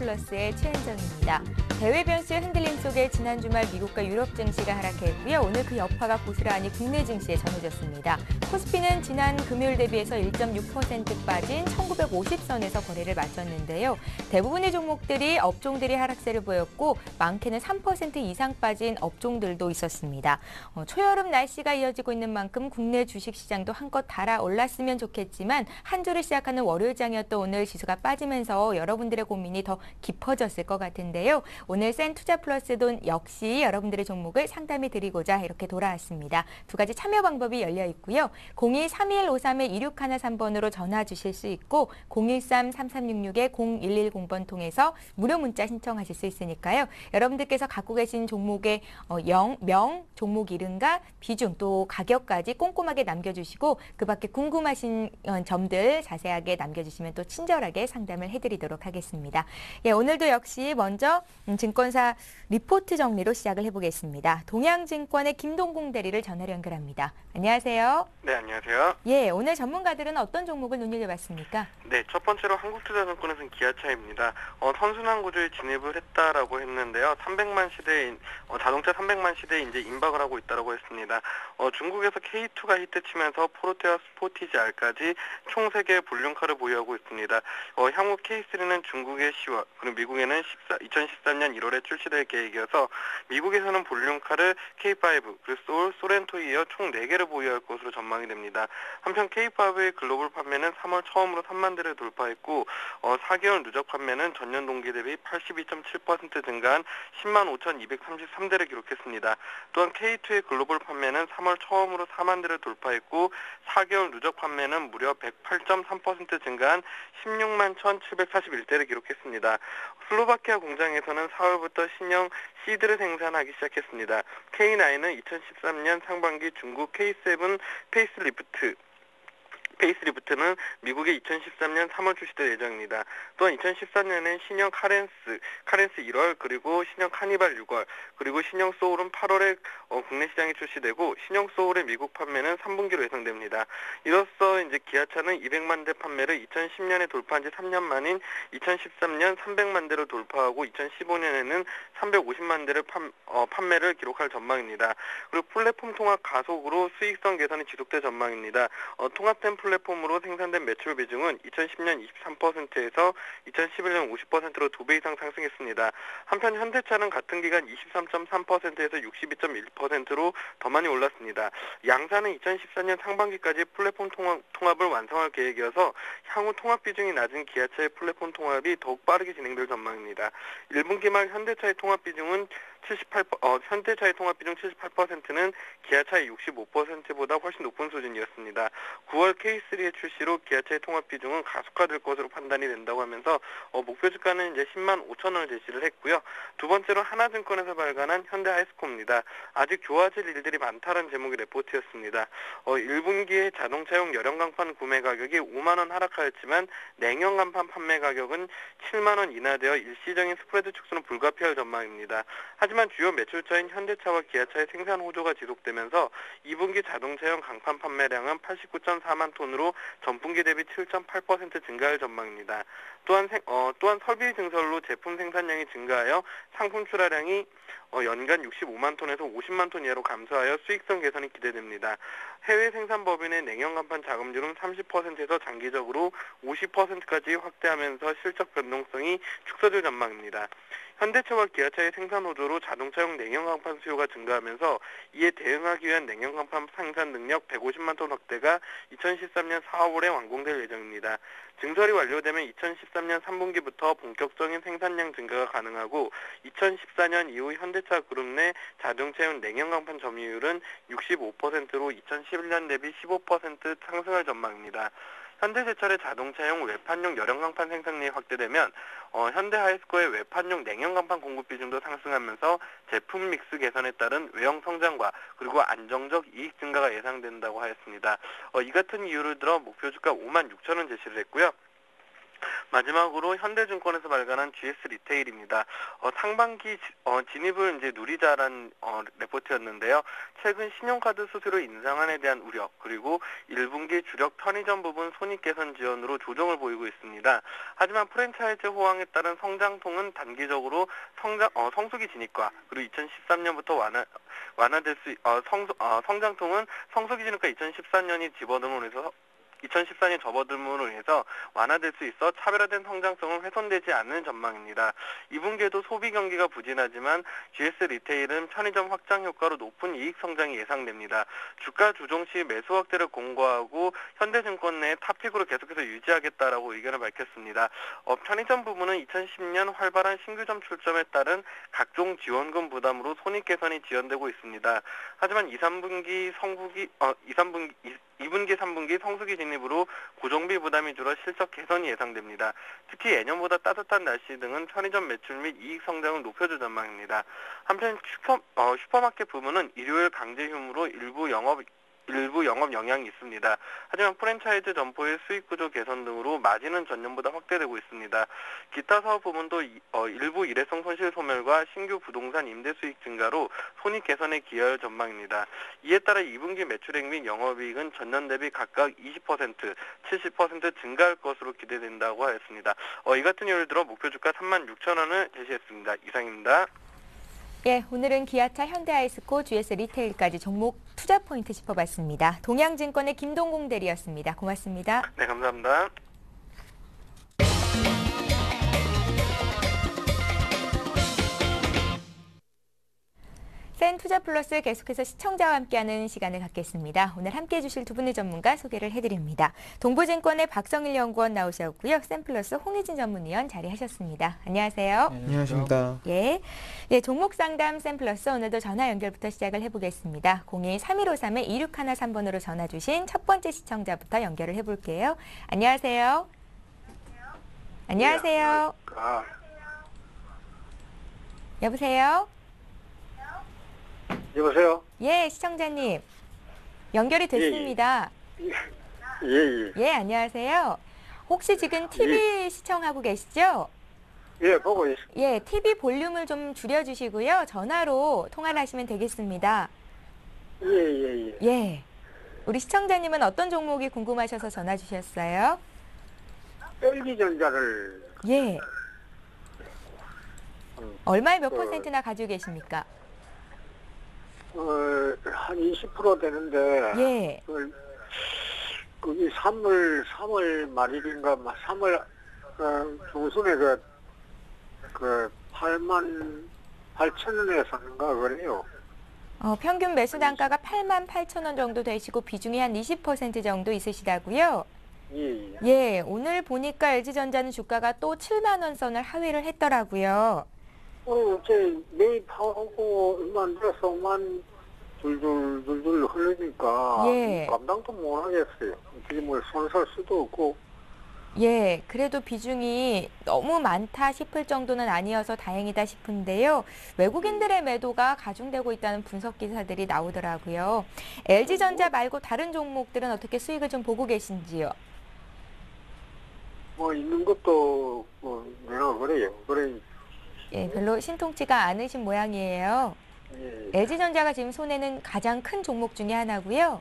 투자플러스의 최은정입니다. 대외 변수의 흔들림 속에 지난 주말 미국과 유럽 증시가 하락했고요. 오늘 그 여파가 고스란히 국내 증시에 전해졌습니다. 코스피는 지난 금요일 대비해서 1.6% 빠진 1950선에서 거래를 마쳤는데요. 대부분의 종목들이 업종들이 하락세를 보였고 많게는 3% 이상 빠진 업종들도 있었습니다. 초여름 날씨가 이어지고 있는 만큼 국내 주식시장도 한껏 달아올랐으면 좋겠지만 한 주를 시작하는 월요일장이었던 오늘 지수가 빠지면서 여러분들의 고민이 더 깊어졌을 것 같은데요. 오늘 센투자플러스도 역시 여러분들의 종목을 상담해드리고자 이렇게 돌아왔습니다. 두 가지 참여 방법이 열려 있고요. 02-3153-2613번으로 전화 주실 수 있고 013-3366-0110번 통해서 무료 문자 신청하실 수 있으니까요. 여러분들께서 갖고 계신 종목의 명, 종목 이름과 비중 또 가격까지 꼼꼼하게 남겨주시고 그 밖에 궁금하신 점들 자세하게 남겨주시면 또 친절하게 상담을 해드리도록 하겠습니다. 예, 오늘도 역시 먼저 증권사 리포트 정리로 시작을 해보겠습니다. 동양증권의 김동공 대리를 전화로 연결합니다. 안녕하세요. 네, 안녕하세요. 예, 오늘 전문가들은 어떤 종목을 눈여겨봤습니까? 네, 첫 번째로 한국투자증권에서는 기아차입니다. 선순환 구조에 진입을 했다라고 했는데요. 300만 시대에 자동차 300만 시대에 이제 임박을 하고 있다라고 했습니다. 중국에서 K2가 히트치면서 포르테와 스포티지 R까지 총 3개의 볼륨카를 보유하고 있습니다. 향후 K3는 중국의 10월, 그리고 미국에는 2013년 1월에 출시될 계획이어서 미국에서는 볼륨카를 K5, 그리고 소렌토에 이어 총 4개를 보유할 것으로 전망이 됩니다. 한편 K5의 글로벌 판매는 3월 처음으로 3만 대를 돌파했고 4개월 누적 판매는 전년 동기 대비 82.7% 증가한 10만 5,233대를 기록했습니다. 또한 K2의 글로벌 판매는 3월 처음으로 4만 대를 돌파했고 4개월 누적 판매는 무려 108.3% 증가한 16만 1,741대를 기록했습니다. 슬로바키아 공장에서는 4월부터 신형 시드를 생산하기 시작했습니다. K9은 2013년 상반기 중국 K7 페이스리프트는 미국의 2013년 3월 출시될 예정입니다. 또한 2014년엔 신형 카렌스 1월, 그리고 신형 카니발 6월, 그리고 신형 소울은 8월에 국내 시장에 출시되고 신형 소울의 미국 판매는 3분기로 예상됩니다. 이로써 이제 기아차는 200만 대 판매를 2010년에 돌파한 지 3년 만인 2013년 300만 대를 돌파하고 2015년에는 350만 대를 판매를 기록할 전망입니다. 그리고 플랫폼 통합 가속으로 수익성 개선이 지속될 전망입니다. 통합된 플랫폼으로 생산된 매출 비중은 2010년 23%에서 2011년 50%로 2배 이상 상승했습니다. 한편 현대차는 같은 기간 23.3%에서 62.1%로 더 많이 올랐습니다. 양사는 2014년 상반기까지 플랫폼 통합을 완성할 계획이어서 향후 통합 비중이 낮은 기아차의 플랫폼 통합이 더욱 빠르게 진행될 전망입니다. 1분기 말 현대차의 통합 비중 78%는 기아차의 65%보다 훨씬 높은 수준이었습니다. 9월 K3의 출시로 기아차의 통합 비중은 가속화될 것으로 판단이 된다고 하면서 목표 주가는 이제 10만 5천 원을 제시를 했고요. 두 번째로 하나증권에서 발간한 현대하이스코입니다. 아직 좋아질 일들이 많다는 제목의 레포트였습니다. 1분기에 자동차용 열연강판 구매 가격이 5만 원 하락하였지만 냉연강판 판매 가격은 7만 원 인하되어 일시적인 스프레드 축소는 불가피할 전망입니다. 하지만 주요 매출처인 현대차와 기아차의 생산 호조가 지속되면서 2분기 자동차용 강판 판매량은 89.4만 톤으로 전분기 대비 7.8% 증가할 전망입니다. 또한 설비 증설로 제품 생산량이 증가하여 상품 출하량이 연간 65만 톤에서 50만 톤 이하로 감소하여 수익성 개선이 기대됩니다. 해외 생산 법인의 냉연간판 자금률은 30%에서 장기적으로 50%까지 확대하면서 실적 변동성이 축소될 전망입니다. 현대차와 기아차의 생산 호조로 자동차용 냉연강판 수요가 증가하면서 이에 대응하기 위한 냉연강판 생산 능력 150만 톤 확대가 2013년 4월에 완공될 예정입니다. 증설이 완료되면 2013년 3분기부터 본격적인 생산량 증가가 가능하고 2014년 이후 현대차 그룹 내 자동차용 냉연강판 점유율은 65%로 2011년 대비 15% 상승할 전망입니다. 현대제철의 자동차용 외판용 열연강판 생산량이 확대되면 현대하이스코의 외판용 냉연강판 공급 비중도 상승하면서 제품 믹스 개선에 따른 외형 성장과 그리고 안정적 이익 증가가 예상된다고 하였습니다. 이 같은 이유를 들어 목표 주가 5만 6천 원 제시를 했고요. 마지막으로 현대증권에서 발간한 GS 리테일입니다. 상반기 진입을 이제 누리자란 레포트였는데요. 최근 신용카드 수수료 인상안에 대한 우려, 그리고 1분기 주력 편의점 부분 손익 개선 지원으로 조정을 보이고 있습니다. 하지만 프랜차이즈 호황에 따른 성장통은 단기적으로 성수기 진입과 그리고 2013년부터 완화될 수 성장통은 성수기 진입과 2014년이 집어등으로 해서 2014년 접어들므로 인해서 완화될 수 있어 차별화된 성장성은 훼손되지 않는 전망입니다. 2분기에도 소비 경기가 부진하지만 GS 리테일은 편의점 확장 효과로 높은 이익 성장이 예상됩니다. 주가 조정 시 매수 확대를 공고하고 현대증권 내 탑픽으로 계속해서 유지하겠다라고 의견을 밝혔습니다. 편의점 부문은 2010년 활발한 신규점 출점에 따른 각종 지원금 부담으로 손익 개선이 지연되고 있습니다. 하지만 2분기, 3분기 성수기 진입으로 고정비 부담이 줄어 실적 개선이 예상됩니다. 특히 예년보다 따뜻한 날씨 등은 편의점 매출 및 이익 성장을 높여줄 전망입니다. 한편 슈퍼마켓 부문은 일요일 강제 휴무로 일부 영업 영향이 있습니다. 하지만 프랜차이즈 점포의 수익 구조 개선 등으로 마진은 전년보다 확대되고 있습니다. 기타 사업 부문도 일부 일회성 손실 소멸과 신규 부동산 임대 수익 증가로 손익 개선에 기여할 전망입니다. 이에 따라 2분기 매출액 및 영업이익은 전년 대비 각각 20%, 70% 증가할 것으로 기대된다고 하였습니다. 이 같은 예를 들어 목표 주가 36,000원을 제시했습니다. 이상입니다. 예, 오늘은 기아차, 현대아이스코, GS 리테일까지 종목 투자 포인트 짚어봤습니다. 동양증권의 김동공 대리였습니다. 고맙습니다. 네, 감사합니다. 센투자플러스 계속해서 시청자와 함께하는 시간을 갖겠습니다. 오늘 함께해 주실 두 분의 전문가 소개를 해드립니다. 동부증권의 박성일 연구원 나오셨고요. 센플러스 홍희진 전문위원 자리하셨습니다. 안녕하세요. 네, 안녕하십니까. 예, 종목 상담 센플러스 오늘도 전화 연결부터 시작을 해보겠습니다. 02-3153-2613번으로 전화 주신 첫 번째 시청자부터 연결을 해볼게요. 안녕하세요. 안녕하세요. 여보세요? 여보세요? 예, 시청자님. 연결이 됐습니다. 예. 안녕하세요. 혹시 지금 TV 시청하고 계시죠? 예, 보고 있습니다. 예, TV 볼륨을 좀 줄여주시고요. 전화로 통화를 하시면 되겠습니다. 예. 예. 우리 시청자님은 어떤 종목이 궁금하셔서 전화 주셨어요? LG전자를 예. 얼마에 몇 %나 가지고 계십니까? 한 20% 되는데, 예. 그게 3월 말일인가, 3월, 중순에 그 8만 8천 원에 샀는가 그래요. 평균 매수 단가가 88,000원 정도 되시고 비중이 한 20% 정도 있으시다고요? 예. 예, 오늘 보니까 LG전자는 주가가 또 7만 원 선을 하회를 했더라고요. 어제 매입하고 얼마 안 돼서만 줄줄 흐르니까 예. 감당도 못 하겠어요. 어떻게 뭐 손살 수도 없고. 예, 그래도 비중이 너무 많다 싶을 정도는 아니어서 다행이다 싶은데요. 외국인들의 매도가 가중되고 있다는 분석 기사들이 나오더라고요. LG전자 말고 다른 종목들은 어떻게 수익을 좀 보고 계신지요? 뭐 있는 것도 내가 그래요. 그래. 예, 별로 신통치가 않으신 모양이에요. 예. LG전자가 지금 손에는 가장 큰 종목 중에 하나고요.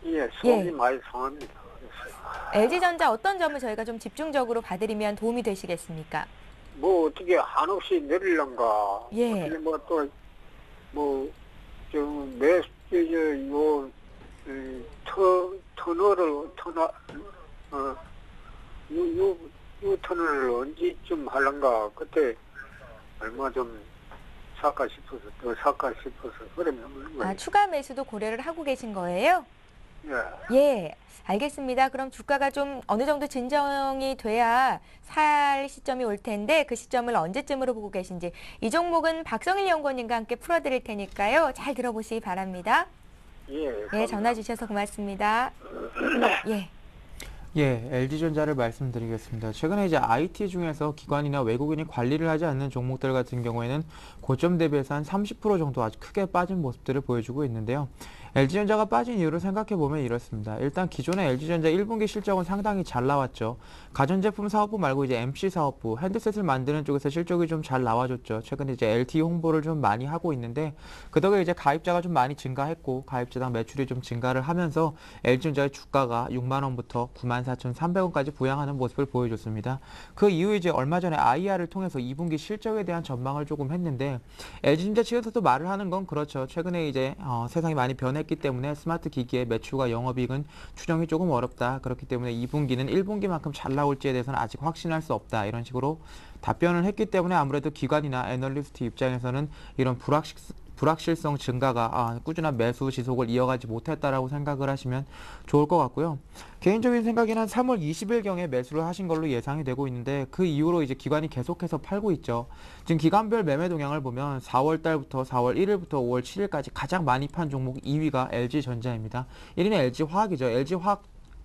예, 속이 예. 많이 상합니다. LG전자 어떤 점을 저희가 좀 집중적으로 봐드리면 도움이 되시겠습니까? 뭐 어떻게 한없이 내릴란가. 예. 어떻게 터널을 언제쯤 할란가. 그때 얼마 좀 살까 싶어서 그래 먹는 거예요. 추가 매수도 고려를 하고 계신 거예요? 예. 예, 알겠습니다. 그럼 주가가 좀 어느 정도 진정이 돼야 살 시점이 올 텐데 그 시점을 언제쯤으로 보고 계신지 이 종목은 박성일 연구원님과 함께 풀어드릴 테니까요. 잘 들어보시기 바랍니다. 예. 전화 주셔서 고맙습니다. 예. 예, LG전자를 말씀드리겠습니다. 최근에 이제 IT 중에서 기관이나 외국인이 관리를 하지 않는 종목들 같은 경우에는 고점 대비해서 한 30% 정도 아주 크게 빠진 모습들을 보여주고 있는데요. LG전자가 빠진 이유를 생각해보면 이렇습니다. 일단 기존의 LG전자 1분기 실적은 상당히 잘 나왔죠. 가전제품 사업부 말고 이제 MC 사업부, 핸드셋을 만드는 쪽에서 실적이 좀 잘 나와줬죠. 최근에 이제 LTE 홍보를 좀 많이 하고 있는데 그 덕에 이제 가입자가 좀 많이 증가했고 가입자당 매출이 좀 증가를 하면서 LG전자의 주가가 6만 원부터 94,300원까지 부양하는 모습을 보여줬습니다. 그 이후 이제 얼마 전에 IR을 통해서 2분기 실적에 대한 전망을 조금 했는데 LG전자 측에서도 말을 하는 건 그렇죠. 최근에 이제 세상이 많이 변했기 때문에 스마트 기기의 매출과 영업이익은 추정이 조금 어렵다. 그렇기 때문에 2분기는 1분기만큼 잘 나올지에 대해서는 아직 확신할 수 없다. 이런 식으로 답변을 했기 때문에 아무래도 기관이나 애널리스트 입장에서는 이런 불확실성 증가가 꾸준한 매수 지속을 이어가지 못했다라고 생각을 하시면 좋을 것 같고요. 개인적인 생각에는 3월 20일경에 매수를 하신 걸로 예상이 되고 있는데 그 이후로 이제 기관이 계속해서 팔고 있죠. 지금 기관별 매매 동향을 보면 4월 달부터 4월 1일부터 5월 7일까지 가장 많이 판 종목 2위가 LG전자입니다. 1위는 LG화학이죠.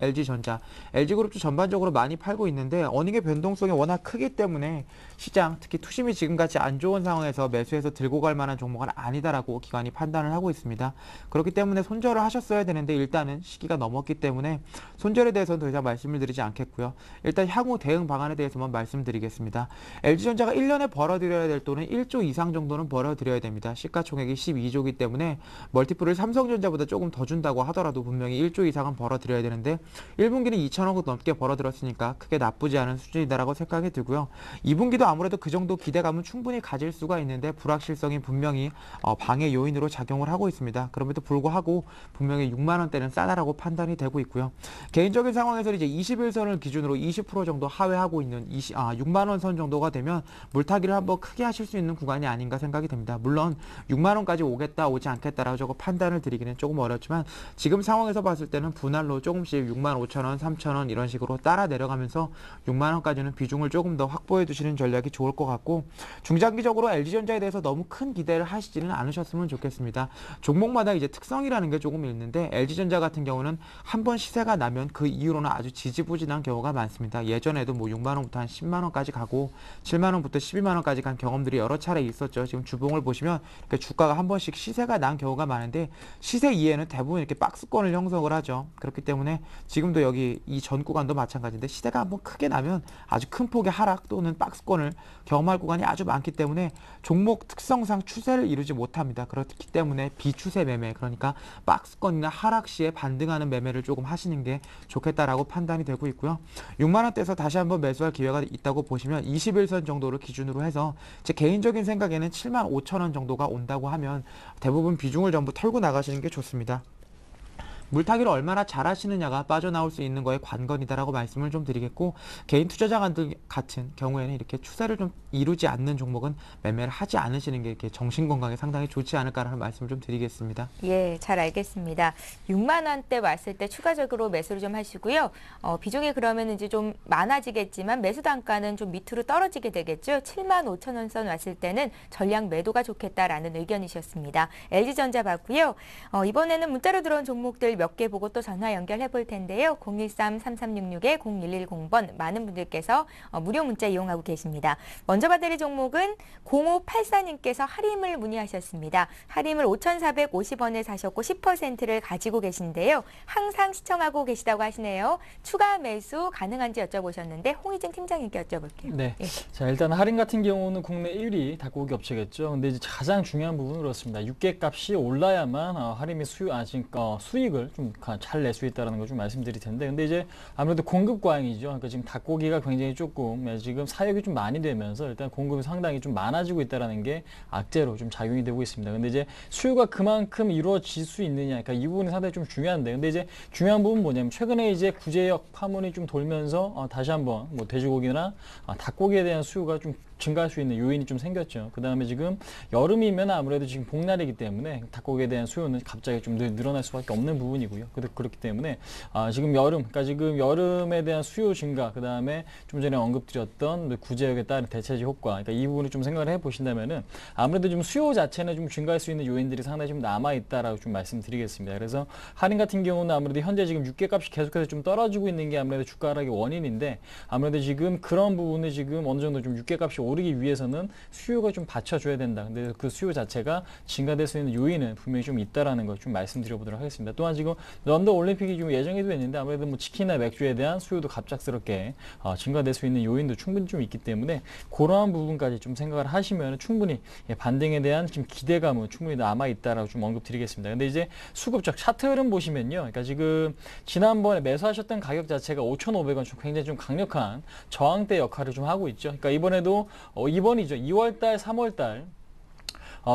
LG전자, LG그룹도 전반적으로 많이 팔고 있는데 어닝의 변동성이 워낙 크기 때문에 시장, 특히 투심이 지금같이 안 좋은 상황에서 매수해서 들고 갈 만한 종목은 아니다라고 기관이 판단을 하고 있습니다. 그렇기 때문에 손절을 하셨어야 되는데 일단은 시기가 넘었기 때문에 손절에 대해서는 더 이상 말씀을 드리지 않겠고요. 일단 향후 대응 방안에 대해서만 말씀드리겠습니다. LG전자가 1년에 벌어들여야 될 돈은 1조 이상 정도는 벌어들여야 됩니다. 시가총액이 12조이기 때문에 멀티플을 삼성전자보다 조금 더 준다고 하더라도 분명히 1조 이상은 벌어들여야 되는데 1분기는 2천억 넘게 벌어들였으니까 크게 나쁘지 않은 수준이다라고 생각이 들고요. 2분기도 아무래도 그 정도 기대감은 충분히 가질 수가 있는데 불확실성이 분명히 방해 요인으로 작용을 하고 있습니다. 그럼에도 불구하고 분명히 6만 원대는 싸다라고 판단이 되고 있고요. 개인적인 상황에서 이제 21선을 기준으로 20% 정도 하회하고 있는 6만 원 선 정도가 되면 물타기를 한번 크게 하실 수 있는 구간이 아닌가 생각이 됩니다. 물론 6만 원까지 오지 않겠다라고 저거 판단을 드리기는 조금 어렵지만 지금 상황에서 봤을 때는 분할로 조금씩 6만 5천 원, 3천 원 이런 식으로 따라 내려가면서 6만 원까지는 비중을 조금 더 확보해 두시는 전략이 좋을 것 같고 중장기적으로 LG전자에 대해서 너무 큰 기대를 하시지는 않으셨으면 좋겠습니다. 종목마다 이제 특성이라는 게 조금 있는데 LG전자 같은 경우는 한번 시세가 나면 그 이후로는 아주 지지부진한 경우가 많습니다. 예전에도 뭐 6만 원부터 한 10만 원까지 가고 7만 원부터 12만 원까지 간 경험들이 여러 차례 있었죠. 지금 주봉을 보시면 이렇게 주가가 한 번씩 시세가 난 경우가 많은데 시세 이해는 대부분 이렇게 박스권을 형성을 하죠. 그렇기 때문에 지금도 여기 이 전 구간도 마찬가지인데 시세가 한번 크게 나면 아주 큰 폭의 하락 또는 박스권을 경험할 구간이 아주 많기 때문에 종목 특성상 추세를 이루지 못합니다. 그렇기 때문에 비추세 매매, 그러니까 박스권이나 하락 시에 반등하는 매매를 조금 하시는 게 좋겠다라고 판단이 되고 있고요. 6만 원대에서 다시 한번 매수할 기회가 있다고 보시면 21선 정도를 기준으로 해서 제 개인적인 생각에는 7만 5천 원 정도가 온다고 하면 대부분 비중을 전부 털고 나가시는 게 좋습니다. 물타기를 얼마나 잘하시느냐가 빠져나올 수 있는 거에 관건이다라고 말씀을 좀 드리겠고 개인 투자자들 같은 경우에는 이렇게 추세를 좀 이루지 않는 종목은 매매를 하지 않으시는 게 이렇게 정신 건강에 상당히 좋지 않을까라는 말씀을 좀 드리겠습니다. 예, 잘 알겠습니다. 6만 원대 왔을 때 추가적으로 매수를 좀 하시고요. 비중이 그러면 이제 좀 많아지겠지만 매수 단가는 좀 밑으로 떨어지게 되겠죠. 7만 5천 원 선 왔을 때는 전량 매도가 좋겠다라는 의견이셨습니다. LG전자 봤고요. 이번에는 문자로 들어온 종목들 몇 개 보고 또 전화 연결해 볼 텐데요. 013-3366-0110번 많은 분들께서 무료 문자 이용하고 계십니다. 먼저 봐드릴 종목은 0584님께서 할인을 문의하셨습니다. 할인을 5,450원에 사셨고 10%를 가지고 계신데요. 항상 시청하고 계시다고 하시네요. 추가 매수 가능한지 여쭤보셨는데 홍희진 팀장님께 여쭤볼게요. 네. 예. 자, 일단 할인 같은 경우는 국내 1위 닭고기 업체겠죠. 근데 이제 가장 중요한 부분은 그렇습니다. 육개값이 올라야만 할인의 수익을 좀 잘 낼 수 있다는 걸 좀 말씀드릴 텐데, 근데 이제 아무래도 공급 과잉이죠. 그러니까 지금 닭고기가 굉장히 조금 지금 사육이 좀 많이 되면서 일단 공급이 상당히 좀 많아지고 있다는 게 악재로 좀 작용이 되고 있습니다. 근데 이제 수요가 그만큼 이루어질 수 있느냐, 그러니까 이 부분이 상당히 좀 중요한데, 근데 이제 중요한 부분은 뭐냐면 최근에 이제 구제역 파문이 좀 돌면서 다시 한번 뭐 돼지고기나 닭고기에 대한 수요가 좀 증가할 수 있는 요인이 좀 생겼죠. 그 다음에 지금 여름이면 아무래도 지금 복날이기 때문에 닭고기에 대한 수요는 갑자기 좀 늘어날 수밖에 없는 부분이고요. 그렇기 때문에 지금 그러니까 지금 여름에 대한 수요 증가, 그 다음에 좀 전에 언급드렸던 구제역에 따른 대체적 효과, 그러니까 이 부분을 좀 생각을 해보신다면은 아무래도 좀 수요 자체는 좀 증가할 수 있는 요인들이 상당히 좀 남아 있다라고 좀 말씀드리겠습니다. 그래서 할인 같은 경우는 아무래도 현재 지금 육개값이 계속해서 좀 떨어지고 있는 게 아무래도 주가 하락의 원인인데, 아무래도 지금 그런 부분을 지금 어느 정도 좀 육개값이 오르기 위해서는 수요가 좀 받쳐줘야 된다. 근데 그 수요 자체가 증가될 수 있는 요인은 분명히 좀 있다라는 걸 좀 말씀드려보도록 하겠습니다. 또한 지금 런던 올림픽이 좀 예정이 됐는데 아무래도 뭐 치킨이나 맥주에 대한 수요도 갑작스럽게 증가될 수 있는 요인도 충분히 좀 있기 때문에 그러한 부분까지 좀 생각을 하시면 충분히 반등에 대한 좀 기대감은 충분히 남아 있다라고 좀 언급드리겠습니다. 근데 이제 수급적 차트 흐름 보시면요, 그러니까 지금 지난번에 매수하셨던 가격 자체가 5,500원 좀 굉장히 좀 강력한 저항대 역할을 좀 하고 있죠. 그러니까 이번에도 이번이죠. 2월달, 3월달.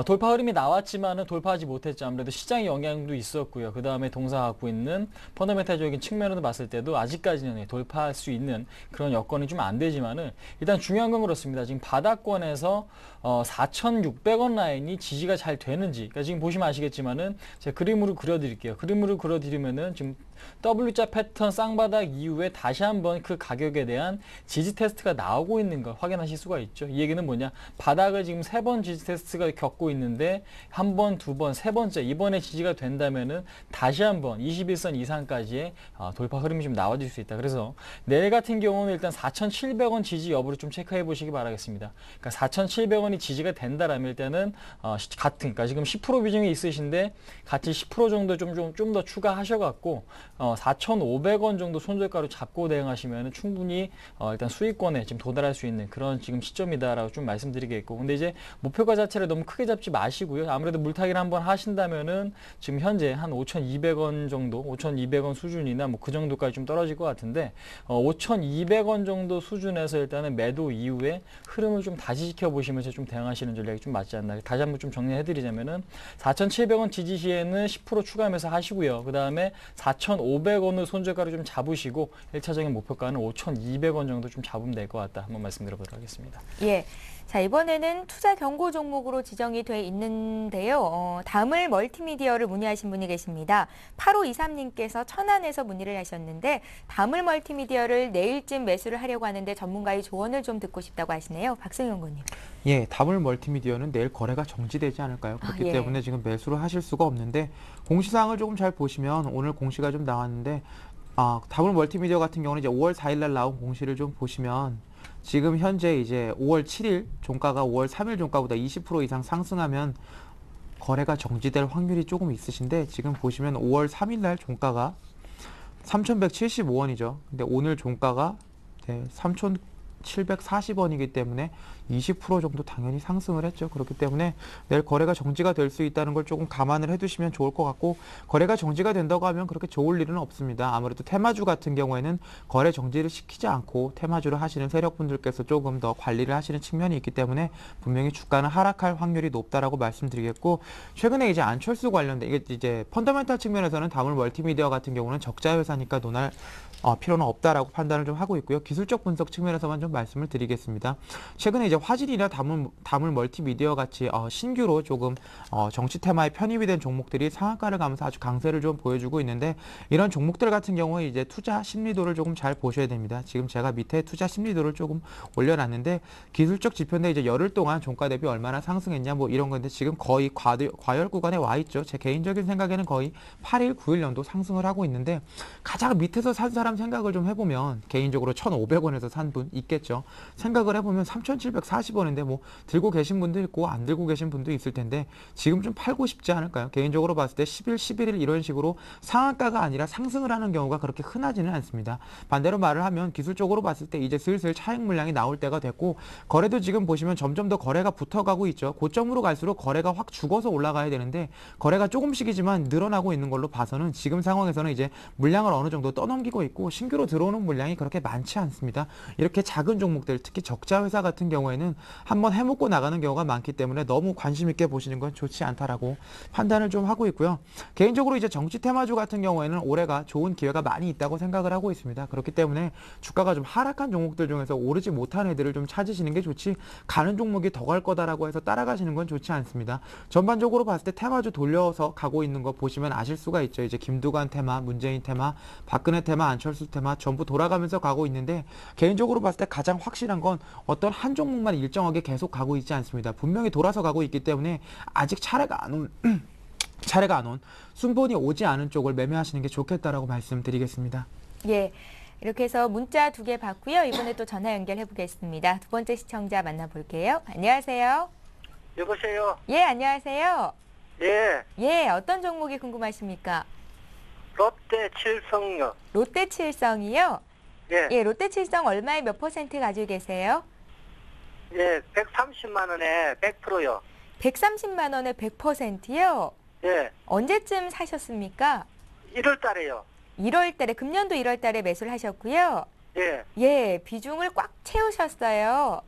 돌파 흐름이 나왔지만은 돌파하지 못했죠. 아무래도 시장의 영향도 있었고요. 그 다음에 동사하고 있는 펀더멘탈적인 측면으로 봤을 때도 아직까지는 돌파할 수 있는 그런 여건이 좀 안 되지만은 일단 중요한 건 그렇습니다. 지금 바닥권에서 4,600원 라인이 지지가 잘 되는지, 그러니까 지금 보시면 아시겠지만은 제가 그림으로 그려드릴게요. 그림으로 그려드리면은 지금 W자 패턴 쌍바닥 이후에 다시 한번 그 가격에 대한 지지 테스트가 나오고 있는 걸 확인하실 수가 있죠. 이 얘기는 뭐냐? 바닥을 지금 3번 지지 테스트가 겪고 있는데 한 번, 두 번, 세 번째 이번에 지지가 된다면은 다시 한번 21선 이상까지의 돌파 흐름이 좀 나와줄 수 있다. 그래서 내일 같은 경우는 일단 4,700원 지지 여부를 좀 체크해 보시기 바라겠습니다. 그러니까 4,700원이 지지가 된다라면 일단은 그러니까 지금 10% 비중이 있으신데 같이 10% 정도 좀 더 추가하셔갖고 4,500원 정도 손절가로 잡고 대응하시면 충분히 일단 수익권에 지금 도달할 수 있는 그런 지금 시점이다라고 좀 말씀드리겠고, 근데 이제 목표가 자체를 너무 크게 잡지 마시고요. 아무래도 물타기를 한번 하신다면은 지금 현재 한 5,200원 정도, 5,200원 수준이나 뭐 그 정도까지 좀 떨어질 것 같은데 5,200원 정도 수준에서 일단은 매도 이후에 흐름을 좀 다시 지켜보시면서 좀 대응하시는 전략이 좀 맞지 않나. 다시 한번 좀 정리해드리자면은 4,700원 지지 시에는 10% 추가하면서 하시고요. 그 다음에 4,500원을 손절가로 좀 잡으시고 1차적인 목표가는 5,200원 정도 좀 잡으면 될 것 같다. 한번 말씀드려보도록 하겠습니다. 예. 자, 이번에는 투자 경고 종목으로 지정이 돼 있는데요. 다물 멀티미디어를 문의하신 분이 계십니다. 8523님께서 천안에서 문의를 하셨는데 다물 멀티미디어를 내일쯤 매수를 하려고 하는데 전문가의 조언을 좀 듣고 싶다고 하시네요. 박승희 연구원님. 예, 다물 멀티미디어는 내일 거래가 정지되지 않을까요? 그렇기 예. 때문에 지금 매수를 하실 수가 없는데 공시사항을 조금 잘 보시면 오늘 공시가 좀 나왔는데 다물 멀티미디어 같은 경우는 이제 5월 4일 날 나온 공시를 좀 보시면 지금 현재 이제 5월 7일 종가가 5월 3일 종가보다 20% 이상 상승하면 거래가 정지될 확률이 조금 있으신데 지금 보시면 5월 3일 날 종가가 3,175원이죠. 근데 오늘 종가가 3,740원이기 때문에 20% 정도 당연히 상승을 했죠. 그렇기 때문에 내일 거래가 정지가 될 수 있다는 걸 조금 감안을 해두시면 좋을 것 같고, 거래가 정지가 된다고 하면 그렇게 좋을 일은 없습니다. 아무래도 테마주 같은 경우에는 거래 정지를 시키지 않고 테마주를 하시는 세력분들께서 조금 더 관리를 하시는 측면이 있기 때문에 분명히 주가는 하락할 확률이 높다라고 말씀드리겠고, 최근에 이제 안철수 관련된 이게 이제 펀더멘탈 측면에서는 다물 멀티미디어 같은 경우는 적자 회사니까 논할 필요는 없다라고 판단을 좀 하고 있고요. 기술적 분석 측면에서만 좀 말씀을 드리겠습니다. 최근에 이제 화질이나 다물 멀티미디어 같이 신규로 조금 정치 테마에 편입이 된 종목들이 상한가를 가면서 아주 강세를 좀 보여주고 있는데, 이런 종목들 같은 경우에 이제 투자 심리도를 조금 잘 보셔야 됩니다. 지금 제가 밑에 투자 심리도를 조금 올려놨는데 기술적 지표인데 이제 열흘 동안 종가 대비 얼마나 상승했냐 뭐 이런 건데 지금 거의 과열 구간에 와 있죠. 제 개인적인 생각에는 거의 8일, 9일 정도 상승을 하고 있는데, 가장 밑에서 산 사람 생각을 좀 해보면 개인적으로 1,500원에서 산 분 있겠죠. 생각을 해보면 3,740원인데 뭐 들고 계신 분도 있고 안 들고 계신 분도 있을 텐데 지금 좀 팔고 싶지 않을까요? 개인적으로 봤을 때 10일, 11일 이런 식으로 상한가가 아니라 상승을 하는 경우가 그렇게 흔하지는 않습니다. 반대로 말을 하면 기술적으로 봤을 때 이제 슬슬 차익 물량이 나올 때가 됐고, 거래도 지금 보시면 점점 더 거래가 붙어가고 있죠. 고점으로 갈수록 거래가 확 죽어서 올라가야 되는데 거래가 조금씩이지만 늘어나고 있는 걸로 봐서는 지금 상황에서는 이제 물량을 어느 정도 떠넘기고 있고 신규로 들어오는 물량이 그렇게 많지 않습니다. 이렇게 작은 종목들, 특히 적자 회사 같은 경우에는 한번 해먹고 나가는 경우가 많기 때문에 너무 관심 있게 보시는 건 좋지 않다라고 판단을 좀 하고 있고요. 개인적으로 이제 정치 테마주 같은 경우에는 올해가 좋은 기회가 많이 있다고 생각을 하고 있습니다. 그렇기 때문에 주가가 좀 하락한 종목들 중에서 오르지 못한 애들을 좀 찾으시는 게 좋지, 가는 종목이 더 갈 거다라고 해서 따라가시는 건 좋지 않습니다. 전반적으로 봤을 때 테마주 돌려서 가고 있는 거 보시면 아실 수가 있죠. 이제 김두관 테마, 문재인 테마, 박근혜 테마, 안철수 테마 전부 돌아가면서 가고 있는데, 개인적으로 봤을 때 가장 확실한 건 어떤 한 종목만 일정하게 계속 가고 있지 않습니다. 분명히 돌아서 가고 있기 때문에 아직 차례가 안 온 순번이 오지 않은 쪽을 매매하시는 게 좋겠다라고 말씀드리겠습니다. 예. 이렇게 해서 문자 2개 받고요. 이번에 또 전화 연결해 보겠습니다. 두 번째 시청자 만나볼게요. 안녕하세요. 여보세요. 예, 안녕하세요. 예, 예, 어떤 종목이 궁금하십니까? 롯데 칠성요. 롯데 칠성이요? 예, 예, 롯데 칠성 얼마에 몇 퍼센트 가지고 계세요? 예, 130만 원에 100%요. 130만 원에 100%요? 예, 언제쯤 사셨습니까? 1월 달에요. 1월 달에, 금년도 1월 달에 매수를 하셨고요. 예, 예, 비중을 꽉 채우셨어요.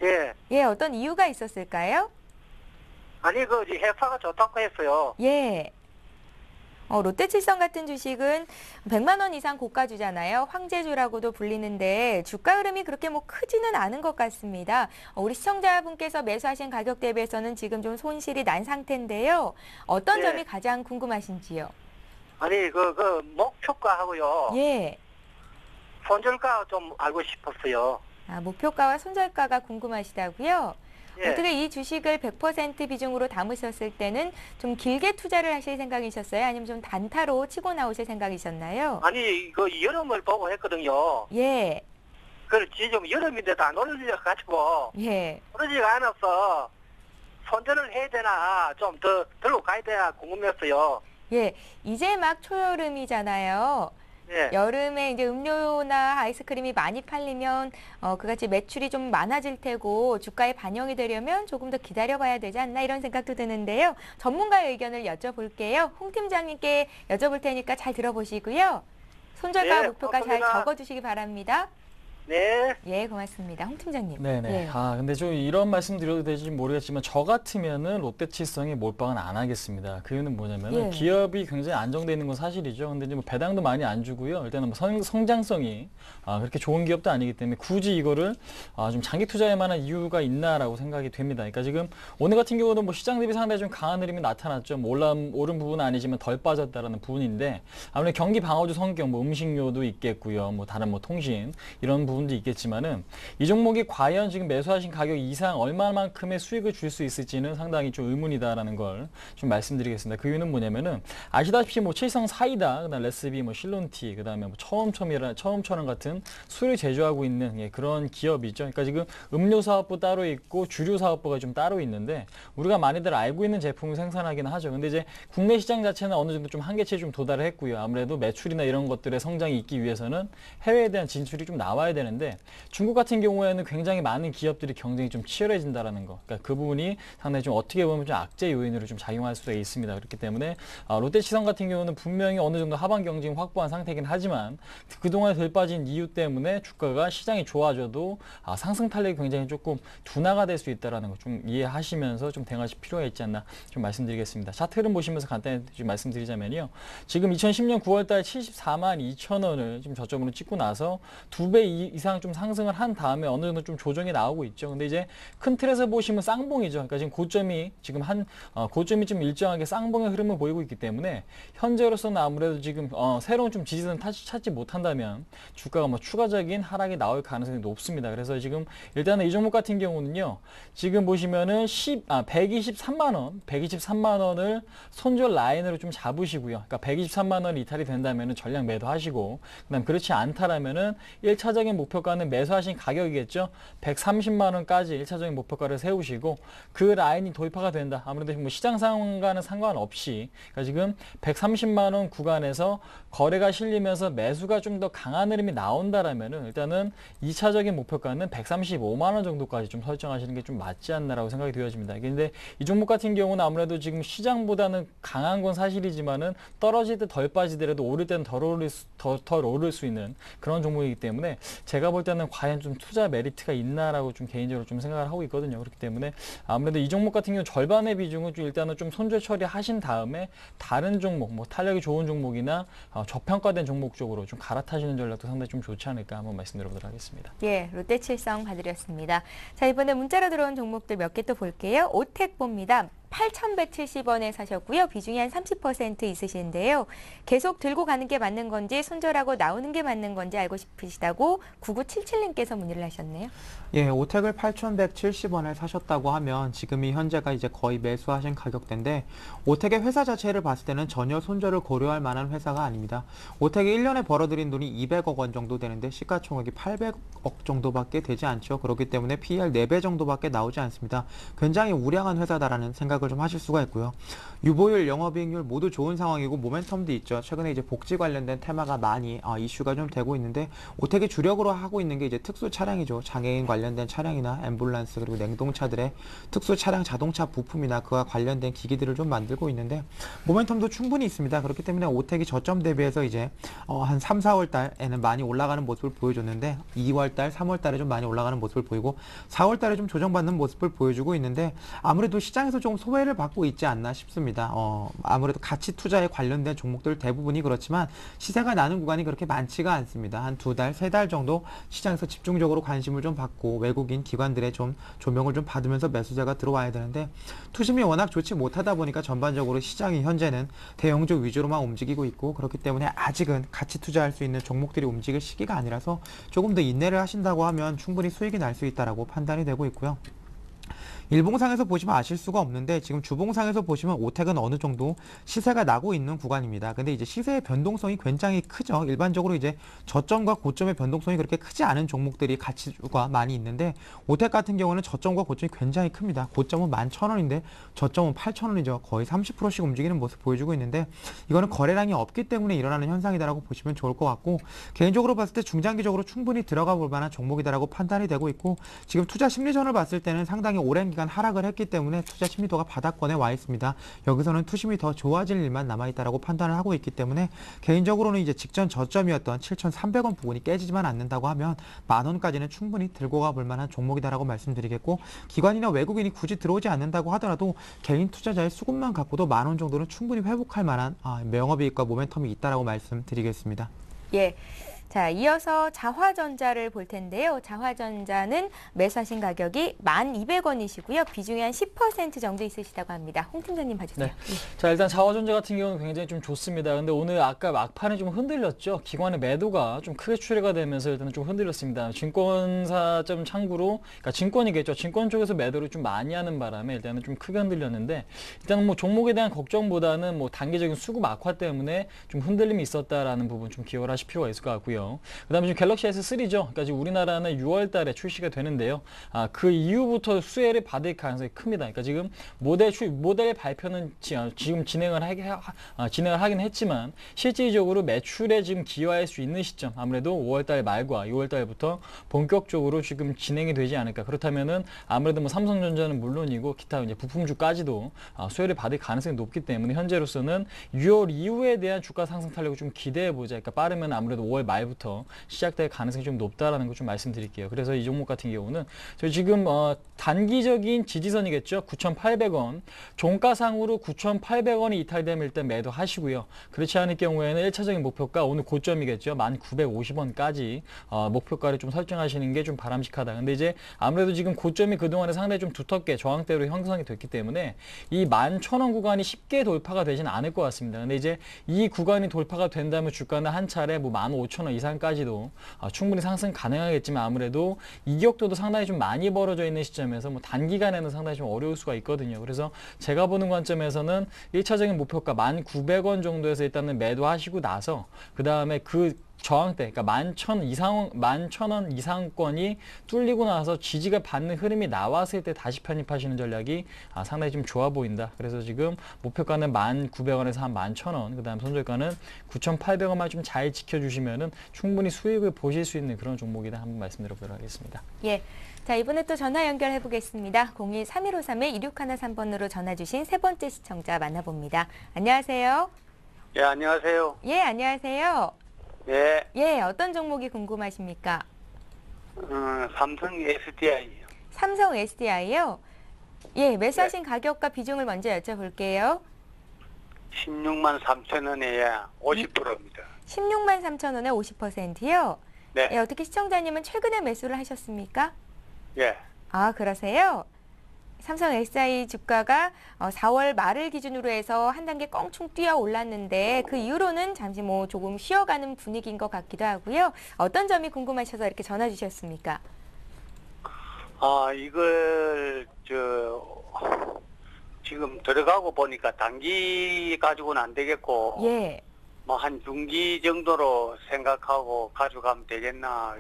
예. 예, 어떤 이유가 있었을까요? 아니, 회사가 좋다고 했어요. 예. 롯데칠성 같은 주식은 100만 원 이상 고가주잖아요. 황제주라고도 불리는데 주가 흐름이 그렇게 뭐 크지는 않은 것 같습니다. 우리 시청자분께서 매수하신 가격 대비해서는 지금 좀 손실이 난 상태인데요. 어떤 네. 점이 가장 궁금하신지요? 아니, 목표가하고요. 예. 손절가 좀 알고 싶었어요. 아, 목표가와 손절가가 궁금하시다고요? 예. 어떻게 이 주식을 100% 비중으로 담으셨을 때는 좀 길게 투자를 하실 생각이셨어요? 아니면 좀 단타로 치고 나오실 생각이셨나요? 아니, 여름을 보고 했거든요. 예, 그렇지, 좀 여름인데도 안 오르져가지고, 예. 오르지가 않아서, 손절을 해야 되나, 좀 더 들고 가야 되나 궁금했어요. 예, 이제 막 초여름이잖아요. 예. 여름에 이제 음료나 아이스크림이 많이 팔리면 그같이 매출이 좀 많아질 테고 주가에 반영이 되려면 조금 더 기다려봐야 되지 않나 이런 생각도 드는데요. 전문가의 의견을 여쭤볼게요. 홍 팀장님께 여쭤볼 테니까 잘 들어보시고요. 손절가 네, 목표가 잘 고맙습니다. 적어주시기 바랍니다. 네. 예, 고맙습니다. 홍 팀장님. 네네. 예. 근데 좀 이런 말씀 드려도 될지 모르겠지만 저 같으면은 롯데칠성에 몰빵은 안 하겠습니다. 그 이유는 뭐냐면은 예. 기업이 굉장히 안정돼 있는 건 사실이죠. 근데 이제 뭐 배당도 많이 안 주고요. 일단은 뭐 성장성이 그렇게 좋은 기업도 아니기 때문에 굳이 이거를 좀 장기 투자할 만한 이유가 있나라고 생각이 됩니다. 그러니까 지금 오늘 같은 경우는 뭐 시장 대비 상당히 좀 강한 흐름이 나타났죠. 뭐 오른 부분은 아니지만 덜 빠졌다라는 부분인데 아무래도 경기 방어주 성격, 뭐 음식료도 있겠고요. 뭐 다른 뭐 통신 이런 부분도 있겠지만은 이 종목이 과연 지금 매수하신 가격 이상 얼마만큼의 수익을 줄 수 있을지는 상당히 좀 의문이다라는 걸 좀 말씀드리겠습니다. 그 이유는 뭐냐면은 아시다시피 뭐 칠성 사이다, 그다음 레스비, 뭐 실론티, 그다음에 뭐 처음처럼 같은 술을 제조하고 있는 그런 기업이죠. 그러니까 지금 음료 사업부 따로 있고 주류 사업부가 좀 따로 있는데 우리가 많이들 알고 있는 제품을 생산하기는 하죠. 근데 이제 국내 시장 자체는 어느 정도 좀 한계치에 좀 도달을 했고요. 아무래도 매출이나 이런 것들의 성장이 있기 위해서는 해외에 대한 진출이 좀 나와야 되는데 중국 같은 경우에는 굉장히 많은 기업들이 경쟁이 좀 치열해진다라는 거. 그러니까 그 부분이 상당히 좀 어떻게 보면 좀 악재 요인으로 좀 작용할 수가 있습니다. 그렇기 때문에 롯데치성 같은 경우는 분명히 어느 정도 하방 경쟁 확보한 상태이긴 하지만 그동안에 덜 빠진 이유 때문에 주가가 시장이 좋아져도 상승 탄력이 굉장히 조금 둔화가 될 수 있다라는 거 좀 이해하시면서 좀 대응하실 필요가 있지 않나 좀 말씀드리겠습니다. 차트 흐름 보시면서 간단히 좀 말씀드리자면요. 지금 2010년 9월달 74만 2천 원을 지금 저점으로 찍고 나서 2배 이상 좀 상승을 한 다음에 어느 정도 좀 조정이 나오고 있죠. 근데 이제 큰 틀에서 보시면 쌍봉이죠. 그러니까 지금 고점이 고점이 좀 일정하게 쌍봉의 흐름을 보이고 있기 때문에 현재로서는 아무래도 지금 새로운 좀 지지선 찾지 못한다면 주가가 뭐 추가적인 하락이 나올 가능성이 높습니다. 그래서 지금 일단은 이 종목 같은 경우는요. 지금 보시면은 123만 원을 손절 라인으로 좀 잡으시고요. 그러니까 123만 원이 이탈이 된다면은 전량 매도하시고 그다음 그렇지 않다라면은 1차적인 목표가는 매수하신 가격이겠죠. 130만 원까지 1차적인 목표가를 세우시고 그 라인이 돌파가 된다. 아무래도 뭐 시장 상황과는 상관없이 그러니까 지금 130만 원 구간에서 거래가 실리면서 매수가 좀 더 강한 흐름이 나온다라면은 일단은 2차적인 목표가는 135만 원 정도까지 좀 설정하시는 게 좀 맞지 않나라고 생각이 되어집니다. 근데 이 종목 같은 경우는 아무래도 지금 시장보다는 강한 건 사실이지만은 떨어질 때 덜 빠지더라도 오를 때는 덜 오를 수 있는 그런 종목이기 때문에 제가 볼 때는 과연 좀 투자 메리트가 있나라고 좀 개인적으로 좀 생각을 하고 있거든요. 그렇기 때문에 아무래도 이 종목 같은 경우 절반의 비중은 좀 일단은 좀 손절 처리하신 다음에 다른 종목, 뭐 탄력이 좋은 종목이나 저평가된 종목 쪽으로 좀 갈아타시는 전략도 상당히 좀 좋지 않을까 한번 말씀드려보도록 하겠습니다. 예, 롯데칠성 봐드렸습니다. 자, 이번에 문자로 들어온 종목들 몇 개 또 볼게요. 오텍 봅니다. 8,170원에 사셨고요. 비중이 한 30% 있으신데요. 계속 들고 가는 게 맞는 건지 손절하고 나오는 게 맞는 건지 알고 싶으시다고 9977님께서 문의를 하셨네요. 예, 오텍을 8,170원에 사셨다고 하면 지금이 현재가 이제 거의 매수하신 가격대인데 오텍의 회사 자체를 봤을 때는 전혀 손절을 고려할 만한 회사가 아닙니다. 오텍이 1년에 벌어들인 돈이 200억 원 정도 되는데 시가총액이 800억 정도밖에 되지 않죠. 그렇기 때문에 PER 4배 정도밖에 나오지 않습니다. 굉장히 우량한 회사다라는 생각을 좀 하실 수가 있고요. 유보율, 영업이익률 모두 좋은 상황이고 모멘텀도 있죠. 최근에 이제 복지 관련된 테마가 많이 이슈가 좀 되고 있는데 오텍이 주력으로 하고 있는 게 이제 특수 차량이죠. 장애인 관련된 차량이나 앰뷸런스 그리고 냉동차들의 특수 차량 자동차 부품이나 그와 관련된 기기들을 좀 만들고 있는데 모멘텀도 충분히 있습니다. 그렇기 때문에 오텍이 저점 대비해서 이제 한 3, 4월 달에는 많이 올라가는 모습을 보여줬는데 2월 달, 3월 달에 좀 많이 올라가는 모습을 보이고 4월 달에 좀 조정받는 모습을 보여주고 있는데 아무래도 시장에서 좀 소외를 받고 있지 않나 싶습니다. 아무래도 가치 투자에 관련된 종목들 대부분이 그렇지만 시세가 나는 구간이 그렇게 많지가 않습니다. 한 2달, 3달 정도 시장에서 집중적으로 관심을 좀 받고 외국인 기관들의 좀 조명을 좀 받으면서 매수자가 들어와야 되는데 투심이 워낙 좋지 못하다 보니까 전반적으로 시장이 현재는 대형주 위주로만 움직이고 있고 그렇기 때문에 아직은 가치 투자할 수 있는 종목들이 움직일 시기가 아니라서 조금 더 인내를 하신다고 하면 충분히 수익이 날 수 있다라고 판단이 되고 있고요. 일봉상에서 보시면 아실 수가 없는데 지금 주봉상에서 보시면 오텍은 어느 정도 시세가 나고 있는 구간입니다. 근데 이제 시세의 변동성이 굉장히 크죠. 일반적으로 이제 저점과 고점의 변동성이 그렇게 크지 않은 종목들이 가치가 많이 있는데 오텍 같은 경우는 저점과 고점이 굉장히 큽니다. 고점은 11,000원인데 저점은 8,000원이죠. 거의 30%씩 움직이는 모습 보여주고 있는데 이거는 거래량이 없기 때문에 일어나는 현상이다라고 보시면 좋을 것 같고 개인적으로 봤을 때 중장기적으로 충분히 들어가 볼 만한 종목이다라고 판단이 되고 있고 지금 투자 심리전을 봤을 때는 상당히 오랜 기간 하락을 했기 때문에 투자 심리도가 바닥권에 와 있습니다. 여기서는 투심이 더 좋아질 일만 남아있다라고 판단을 하고 있기 때문에 개인적으로는 이제 직전 저점이었던 7,300원 부근이 깨지지만 않는다고 하면 10,000원까지는 충분히 들고 가볼 만한 종목이다라고 말씀드리겠고 기관이나 외국인이 굳이 들어오지 않는다고 하더라도 개인 투자자의 수급만 갖고도 10,000원 정도는 충분히 회복할 만한 영업이익과 모멘텀이 있다라고 말씀드리겠습니다. 예. 자, 이어서 자화전자를 볼 텐데요. 자화전자는 매수하신 가격이 1,200원이시고요. 비중이 한 10% 정도 있으시다고 합니다. 홍 팀장님 봐주세요. 네. 자, 일단 자화전자 같은 경우는 굉장히 좀 좋습니다. 근데 오늘 아까 막판에 좀 흔들렸죠. 기관의 매도가 좀 크게 출회가 되면서 일단은 좀 흔들렸습니다. 증권사점 창구로, 그러니까 증권이겠죠. 증권 쪽에서 매도를 좀 많이 하는 바람에 일단은 좀 크게 흔들렸는데 일단은 뭐 종목에 대한 걱정보다는 뭐 단기적인 수급 악화 때문에 좀 흔들림이 있었다라는 부분 좀 기억을 하실 필요가 있을 것 같고요. 그다음에 지금 갤럭시 S3죠. 그러니까 지금 우리나라는 6월 달에 출시가 되는데요. 그 이후부터 수혜를 받을 가능성이 큽니다. 그러니까 지금 모델 발표는 지금 진행을 하긴 했지만 실질적으로 매출에 지금 기여할 수 있는 시점 아무래도 5월 달 말과 6월 달부터 본격적으로 지금 진행이 되지 않을까. 그렇다면은 아무래도 뭐 삼성전자는 물론이고 기타 이제 부품주까지도 수혜를 받을 가능성이 높기 때문에 현재로서는 6월 이후에 대한 주가 상승 탄력을 좀 기대해 보자. 그러니까 빠르면 아무래도 5월 말부터 시작될 가능성이 좀 높다라는 거 좀 말씀드릴게요. 그래서 이 종목 같은 경우는 저희 지금 단기적인 지지선이겠죠. 9,800원. 종가상으로 9,800원이 이탈되면 일단 매도하시고요. 그렇지 않을 경우에는 1차적인 목표가 오늘 고점이겠죠. 1,950원까지 목표가를 좀 설정하시는 게 좀 바람직하다. 근데 이제 아무래도 지금 고점이 그동안에 상당히 좀 두텁게 저항대로 형성이 됐기 때문에 이 11,000원 구간이 쉽게 돌파가 되진 않을 것 같습니다. 근데 이제 이 구간이 돌파가 된다면 주가는 한 차례 뭐 15,000원 이상까지도 충분히 상승 가능하겠지만 아무래도 이격도도 상당히 좀 많이 벌어져 있는 시점에서 뭐 단기간에는 상당히 좀 어려울 수가 있거든요. 그래서 제가 보는 관점에서는 1차적인 목표가 1,900원 정도에서 일단은 매도하시고 나서 그 다음에 그 저항대, 그러니까 11,000원 이상권이 뚫리고 나서 지지가 받는 흐름이 나왔을 때 다시 편입하시는 전략이 상당히 좀 좋아 보인다. 그래서 지금 목표가는 1,900원에서 한 11,000원, 그 다음 손절가는 9,800원만 좀 잘 지켜주시면은 충분히 수익을 보실 수 있는 그런 종목이다. 한번 말씀드려보도록 하겠습니다. 예. 자, 이번에 또 전화 연결해 보겠습니다. 02-3153-2613번으로 전화 주신 세 번째 시청자 만나봅니다. 안녕하세요. 예, 안녕하세요. 예, 안녕하세요. 네, 예, 어떤 종목이 궁금하십니까? 삼성 SDI요. 삼성 SDI요? 예, 매수하신 가격과 비중을 먼저 여쭤볼게요. 16만 3천 원에 50%입니다. 16만 3천 원에 50%요? 네, 예, 어떻게 시청자님은 최근에 매수를 하셨습니까? 예, 아, 그러세요? 삼성 SDI 주가가 4월 말을 기준으로 해서 한 단계 껑충 뛰어 올랐는데 그 이후로는 잠시 뭐 조금 쉬어가는 분위기인 것 같기도 하고요. 어떤 점이 궁금하셔서 이렇게 전화 주셨습니까? 이걸 지금 들어가고 보니까 단기 가지고는 안 되겠고 예. 뭐 한 중기 정도로 생각하고 가져가면 되겠나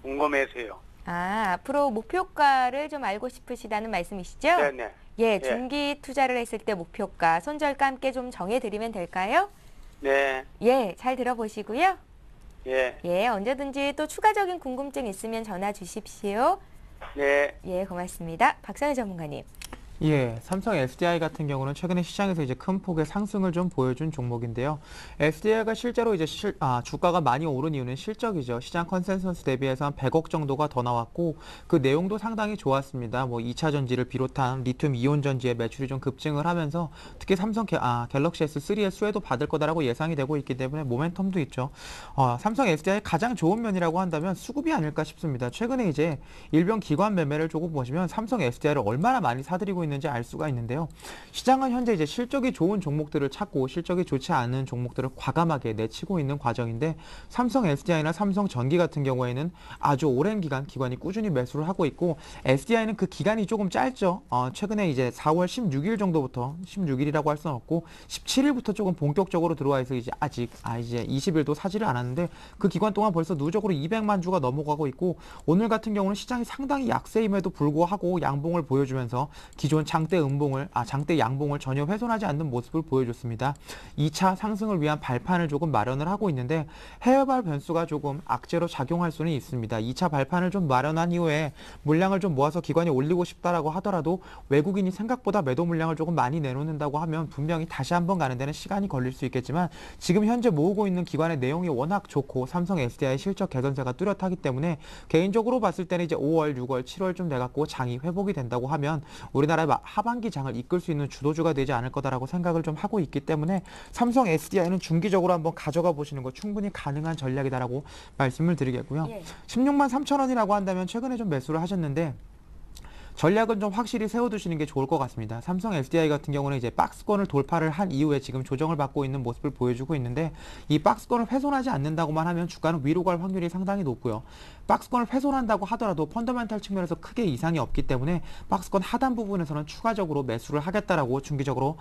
궁금해서요. 앞으로 목표가를 좀 알고 싶으시다는 말씀이시죠? 네네. 예, 중기 투자를 했을 때 목표가, 손절가 함께 좀 정해드리면 될까요? 네. 예, 잘 들어보시고요. 예. 예, 언제든지 또 추가적인 궁금증 있으면 전화 주십시오. 네. 예, 고맙습니다. 박상희 전문가님. 예, 삼성 SDI 같은 경우는 최근에 시장에서 이제 큰 폭의 상승을 좀 보여준 종목인데요. SDI가 실제로 이제 주가가 많이 오른 이유는 실적이죠. 시장 컨센서스 대비해서 한 100억 정도가 더 나왔고 그 내용도 상당히 좋았습니다. 뭐 2차 전지를 비롯한 리튬 이온 전지의 매출이 좀 급증을 하면서 특히 삼성 갤럭시 S3의 수혜도 받을 거다라고 예상이 되고 있기 때문에 모멘텀도 있죠. 삼성 SDI의 가장 좋은 면이라고 한다면 수급이 아닐까 싶습니다. 최근에 이제 일병 기관 매매를 조금 보시면 삼성 SDI를 얼마나 많이 사들이고 있는지 알 수가 있는데요. 시장은 현재 이제 실적이 좋은 종목들을 찾고 실적이 좋지 않은 종목들을 과감하게 내치고 있는 과정인데 삼성 SDI나 삼성 전기 같은 경우에는 아주 오랜 기간 기관이 꾸준히 매수를 하고 있고 SDI는 그 기간이 조금 짧죠. 최근에 이제 4월 16일 정도부터 16일이라고 할 수는 없고 17일부터 조금 본격적으로 들어와 있어 이제 아직 이제 20일도 사지를 않았는데 그 기간 동안 벌써 누적으로 200만 주가 넘어가고 있고 오늘 같은 경우는 시장이 상당히 약세임에도 불구하고 양봉을 보여주면서 기존 장대 양봉을 전혀 훼손하지 않는 모습을 보여줬습니다. 2차 상승을 위한 발판을 조금 마련을 하고 있는데 해외발 변수가 조금 악재로 작용할 수는 있습니다. 2차 발판을 좀 마련한 이후에 물량을 좀 모아서 기관이 올리고 싶다라고 하더라도 외국인이 생각보다 매도 물량을 조금 많이 내놓는다고 하면 분명히 다시 한번 가는 데는 시간이 걸릴 수 있겠지만 지금 현재 모으고 있는 기관의 내용이 워낙 좋고 삼성 SDI의 실적 개선세가 뚜렷하기 때문에 개인적으로 봤을 때는 이제 5월, 6월, 7월쯤 돼갖고 장이 회복이 된다고 하면 우리나라의 하반기 장을 이끌 수 있는 주도주가 되지 않을 거다라고 생각을 좀 하고 있기 때문에 삼성 SDI는 중기적으로 한번 가져가 보시는 거 충분히 가능한 전략이다라고 말씀을 드리겠고요. 예. 16만 3천 원이라고 한다면 최근에 좀 매수를 하셨는데 전략은 좀 확실히 세워두시는 게 좋을 것 같습니다. 삼성 SDI 같은 경우는 이제 박스권을 돌파를 한 이후에 지금 조정을 받고 있는 모습을 보여주고 있는데 이 박스권을 훼손하지 않는다고만 하면 주가는 위로 갈 확률이 상당히 높고요. 박스권을 훼손한다고 하더라도 펀더멘탈 측면에서 크게 이상이 없기 때문에 박스권 하단 부분에서는 추가적으로 매수를 하겠다라고 중기적으로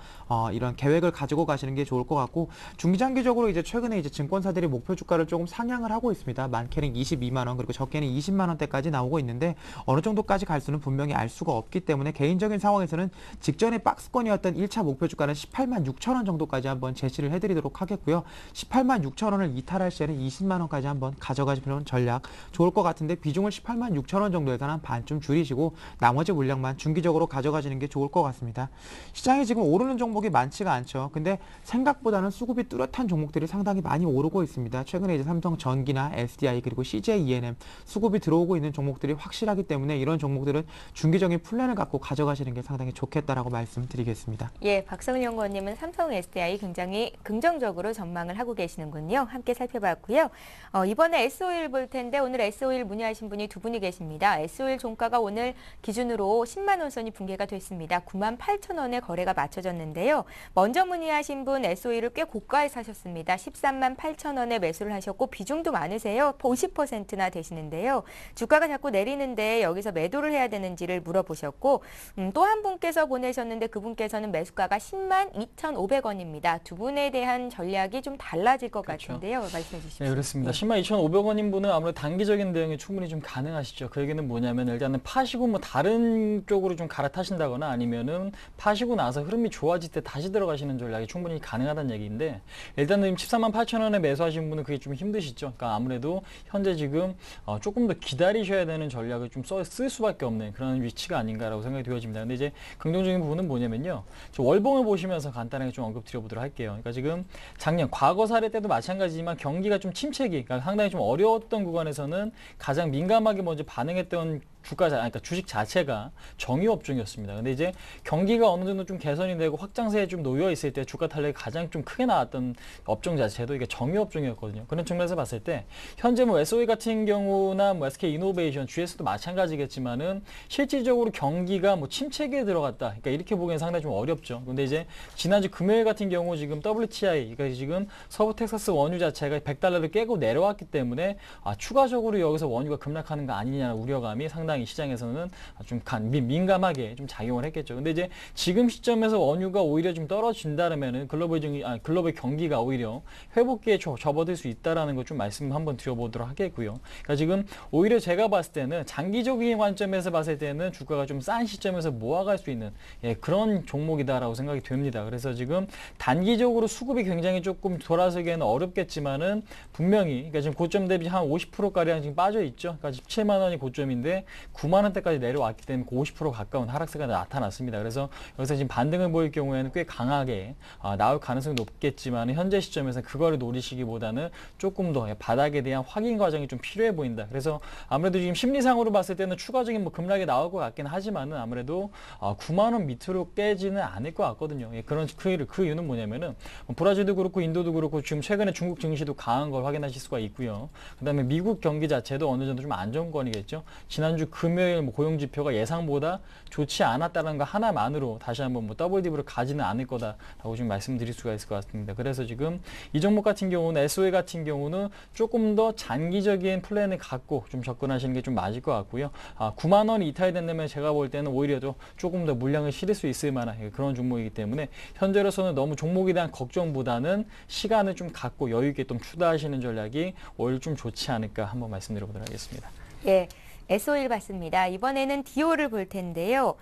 이런 계획을 가지고 가시는 게 좋을 것 같고 중기장기적으로 이제 최근에 이제 증권사들이 목표 주가를 조금 상향을 하고 있습니다. 많게는 22만 원 그리고 적게는 20만 원대까지 나오고 있는데 어느 정도까지 갈 수는 분명히 알 수가 없기 때문에 개인적인 상황에서는 직전에 박스권이었던 1차 목표 주가는 18만 6천 원 정도까지 한번 제시를 해드리도록 하겠고요. 18만 6천 원을 이탈할 시에는 20만 원까지 한번 가져가시는 전략 좋을 것 같은데 비중을 18만 6천 원 정도에서는 한 반쯤 줄이시고 나머지 물량만 중기적으로 가져가시는 게 좋을 것 같습니다. 시장이 지금 오르는 종목이 많지가 않죠. 근데 생각보다는 수급이 뚜렷한 종목들이 상당히 많이 오르고 있습니다. 최근에 이제 삼성 전기나 SDI 그리고 CJ ENM 수급이 들어오고 있는 종목들이 확실하기 때문에 이런 종목들은 중기적인 플랜을 갖고 가져가시는 게 상당히 좋겠다라고 말씀드리겠습니다. 예, 박성일 연구원님은 삼성 SDI 굉장히 긍정적으로 전망을 하고 계시는군요. 함께 살펴봤고요. 이번에 S-오일 볼 텐데 오늘 S-오일 문의하신 분이 두 분이 계십니다. S-오일 종가가 오늘 기준으로 10만 원 선이 붕괴가 됐습니다. 9만 8천 원에 거래가 맞춰졌는데요. 먼저 문의하신 분 S-오일을 꽤 고가에 사셨습니다. 13만 8천 원에 매수를 하셨고 비중도 많으세요. 50%나 되시는데요. 주가가 자꾸 내리는데 여기서 매도를 해야 되는지를 물어보셨고 또 한 분께서 보내셨는데 그분께서는 매수가가 10만 2,500원입니다. 두 분에 대한 전략이 좀 달라질 것 그렇죠. 같은데요. 말씀해 주십시오. 네, 그렇습니다. 예. 10만 2,500원인 분은 아무래도 단기적인 대응이 충분히 좀 가능하시죠. 그 얘기는 뭐냐면 일단은 파시고 뭐 다른 쪽으로 좀 갈아타신다거나 아니면은 파시고 나서 흐름이 좋아질 때 다시 들어가시는 전략이 충분히 가능하다는 얘기인데 일단은 14만 8천 원에 매수하신 분은 그게 좀 힘드시죠. 그러니까 아무래도 현재 지금 조금 더 기다리셔야 되는 전략을 좀 쓸 수밖에 없는 그런 위치가 아닌가라고 생각이 되어집니다. 근데 이제 긍정적인 부분은 뭐냐면요. 저 월봉을 보시면서 간단하게 좀 언급드려보도록 할게요. 그러니까 지금 작년 과거 사례 때도 마찬가지지만 경기가 좀 침체기, 그러니까 상당히 좀 어려웠던 구간에서는 가장 민감하게 먼저 반응했던 그러니까 주식 자체가 정유 업종이었습니다. 근데 이제 경기가 어느 정도 좀 개선이 되고 확장세에 좀 놓여 있을 때 주가 탄력이 가장 좀 크게 나왔던 업종 자체도 이게 정유 업종이었거든요. 그런 측면에서 봤을 때 현재 뭐 SOE 같은 경우나 뭐 SK 이노베이션, GS도 마찬가지겠지만은 실질적으로 경기가 뭐 침체기에 들어갔다. 그러니까 이렇게 보기엔 상당히 좀 어렵죠. 근데 이제 지난주 금요일 같은 경우 지금 WTI, 그러니까 지금 서부 텍사스 원유 자체가 $100를 깨고 내려왔기 때문에 추가적으로 여기서 원유가 급락하는 거 아니냐는 우려감이 상당히 시장에서는 좀 민감하게 좀 작용을 했겠죠. 근데 이제 지금 시점에서 원유가 오히려 좀 떨어진다면은 글로벌 경기가 오히려 회복기에 접어들 수 있다라는 거 좀 말씀 한번 드려보도록 하겠고요. 그러니까 지금 오히려 제가 봤을 때는 장기적인 관점에서 봤을 때는 주가가 좀 싼 시점에서 모아갈 수 있는 그런 종목이다라고 생각이 됩니다. 그래서 지금 단기적으로 수급이 굉장히 조금 돌아서기에는 어렵겠지만은 분명히 그러니까 지금 고점 대비 한 50%가량 지금 빠져 있죠. 그러니까 17만 원이 고점인데 9만 원대까지 내려왔기 때문에 50% 가까운 하락세가 나타났습니다. 그래서 여기서 지금 반등을 보일 경우에는 꽤 강하게 나올 가능성이 높겠지만 현재 시점에서 그거를 노리시기보다는 조금 더 바닥에 대한 확인 과정이 좀 필요해 보인다. 그래서 아무래도 지금 심리상으로 봤을 때는 추가적인 뭐 급락이 나올 것 같긴 하지만은 아무래도 9만 원 밑으로 깨지는 않을 것 같거든요. 그런 그 이유는 뭐냐면은 브라질도 그렇고 인도도 그렇고 지금 최근에 중국 증시도 강한 걸 확인하실 수가 있고요. 그다음에 미국 경기 자체도 어느 정도 좀 안정권이겠죠. 지난주 금요일 뭐 고용 지표가 예상보다 좋지 않았다는 거 하나만으로 다시 한번 뭐 더블 딥으로 가지는 않을 거다라고 좀 말씀드릴 수가 있을 것 같습니다. 그래서 지금 이 종목 같은 경우는 SOE 같은 경우는 조금 더 장기적인 플랜을 갖고 좀 접근하시는 게 좀 맞을 것 같고요. 9만 원이 이탈된다면 제가 볼 때는 오히려 조금 더 물량을 실을 수 있을 만한 그런 종목이기 때문에 현재로서는 너무 종목에 대한 걱정보다는 시간을 좀 갖고 여유 있게 좀 추가하시는 전략이 오히려 좀 좋지 않을까 한번 말씀드려보도록 하겠습니다. 예, SO일 봤습니다. 이번에는 디오를 볼 텐데요.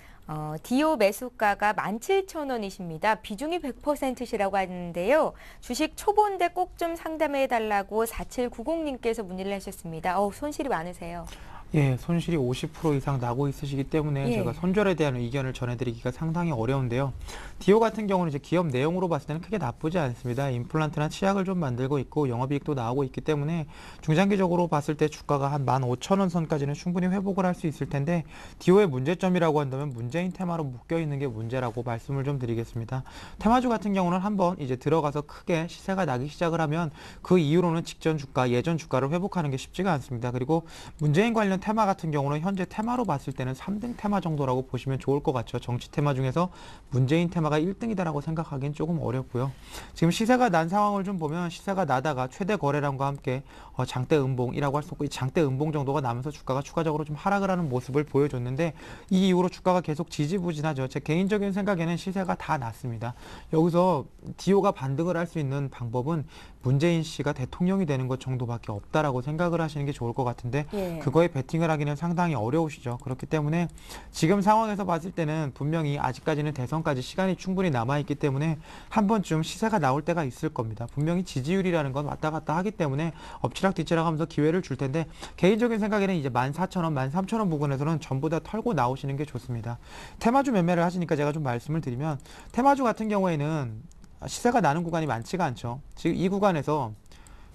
디오 매수가가 17,000원이십니다. 비중이 100%시라고 하는데요. 주식 초보인데 꼭 좀 상담해달라고 4790님께서 문의를 하셨습니다. 손실이 많으세요. 예, 손실이 50% 이상 나고 있으시기 때문에 예. 제가 손절에 대한 의견을 전해드리기가 상당히 어려운데요. 디오 같은 경우는 이제 기업 내용으로 봤을 때는 크게 나쁘지 않습니다. 임플란트나 치약을 좀 만들고 있고 영업이익도 나오고 있기 때문에 중장기적으로 봤을 때 주가가 한 15,000원 선까지는 충분히 회복을 할 수 있을 텐데 디오의 문제점이라고 한다면 문재인 테마로 묶여 있는 게 문제라고 말씀을 좀 드리겠습니다. 테마주 같은 경우는 한번 이제 들어가서 크게 시세가 나기 시작을 하면 그 이후로는 직전 주가, 예전 주가를 회복하는 게 쉽지가 않습니다. 그리고 문재인 관련 테마 같은 경우는 현재 테마로 봤을 때는 3등 테마 정도라고 보시면 좋을 것 같죠. 정치 테마 중에서 문재인 테마가 1등이다라고 생각하기는 조금 어렵고요. 지금 시세가 난 상황을 좀 보면 시세가 나다가 최대 거래량과 함께 장대 음봉이라고 할 수 없고 이 장대 음봉 정도가 나면서 주가가 추가적으로 좀 하락을 하는 모습을 보여줬는데 이 이후로 주가가 계속 지지부진하죠. 제 개인적인 생각에는 시세가 다 났습니다. 여기서 디오가 반등을 할 수 있는 방법은 문재인 씨가 대통령이 되는 것 정도밖에 없다라고 생각을 하시는 게 좋을 것 같은데 그거에 베팅을 하기는 상당히 어려우시죠. 그렇기 때문에 지금 상황에서 봤을 때는 분명히 아직까지는 대선까지 시간이 충분히 남아있기 때문에 한 번쯤 시세가 나올 때가 있을 겁니다. 분명히 지지율이라는 건 왔다 갔다 하기 때문에 엎치락 뒤치락 하면서 기회를 줄 텐데 개인적인 생각에는 이제 14,000원, 13,000원 부근에서는 전부 다 털고 나오시는 게 좋습니다. 테마주 매매를 하시니까 제가 좀 말씀을 드리면 테마주 같은 경우에는 시세가 나는 구간이 많지가 않죠. 지금 이 구간에서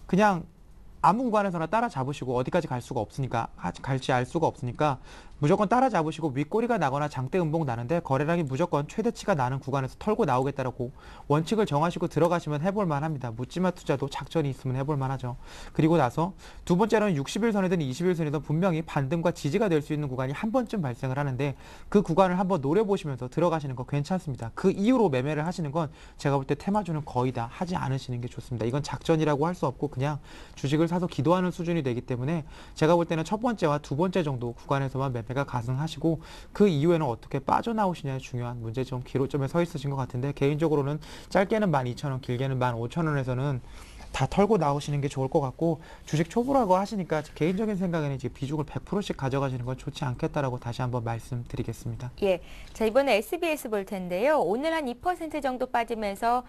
그냥 아무 구간에서나 따라잡으시고 어디까지 갈 수가 없으니까 갈지 알 수가 없으니까 무조건 따라잡으시고 윗꼬리가 나거나 장대 음봉 나는데 거래량이 무조건 최대치가 나는 구간에서 털고 나오겠다라고 원칙을 정하시고 들어가시면 해볼 만합니다. 묻지마 투자도 작전이 있으면 해볼 만하죠. 그리고 나서 두 번째로는 60일선이든 20일선이든 분명히 반등과 지지가 될 수 있는 구간이 한 번쯤 발생을 하는데 그 구간을 한번 노려보시면서 들어가시는 거 괜찮습니다. 그 이후로 매매를 하시는 건 제가 볼 때 테마주는 거의 다 하지 않으시는 게 좋습니다. 이건 작전이라고 할 수 없고 그냥 주식을 사서 기도하는 수준이 되기 때문에 제가 볼 때는 첫 번째와 두 번째 정도 구간에서만 매매가 가능하시고 그 이후에는 어떻게 빠져나오시냐의 중요한 문제점, 기로점에 서 있으신 것 같은데 개인적으로는 짧게는 12,000원, 길게는 15,000원에서는 다 털고 나오시는 게 좋을 것 같고 주식 초보라고 하시니까 개인적인 생각에는 이제 비중을 100%씩 가져가시는 건 좋지 않겠다라고 다시 한번 말씀드리겠습니다. 예, 자 이번에 SBS 볼 텐데요. 오늘 한 2% 정도 빠지면서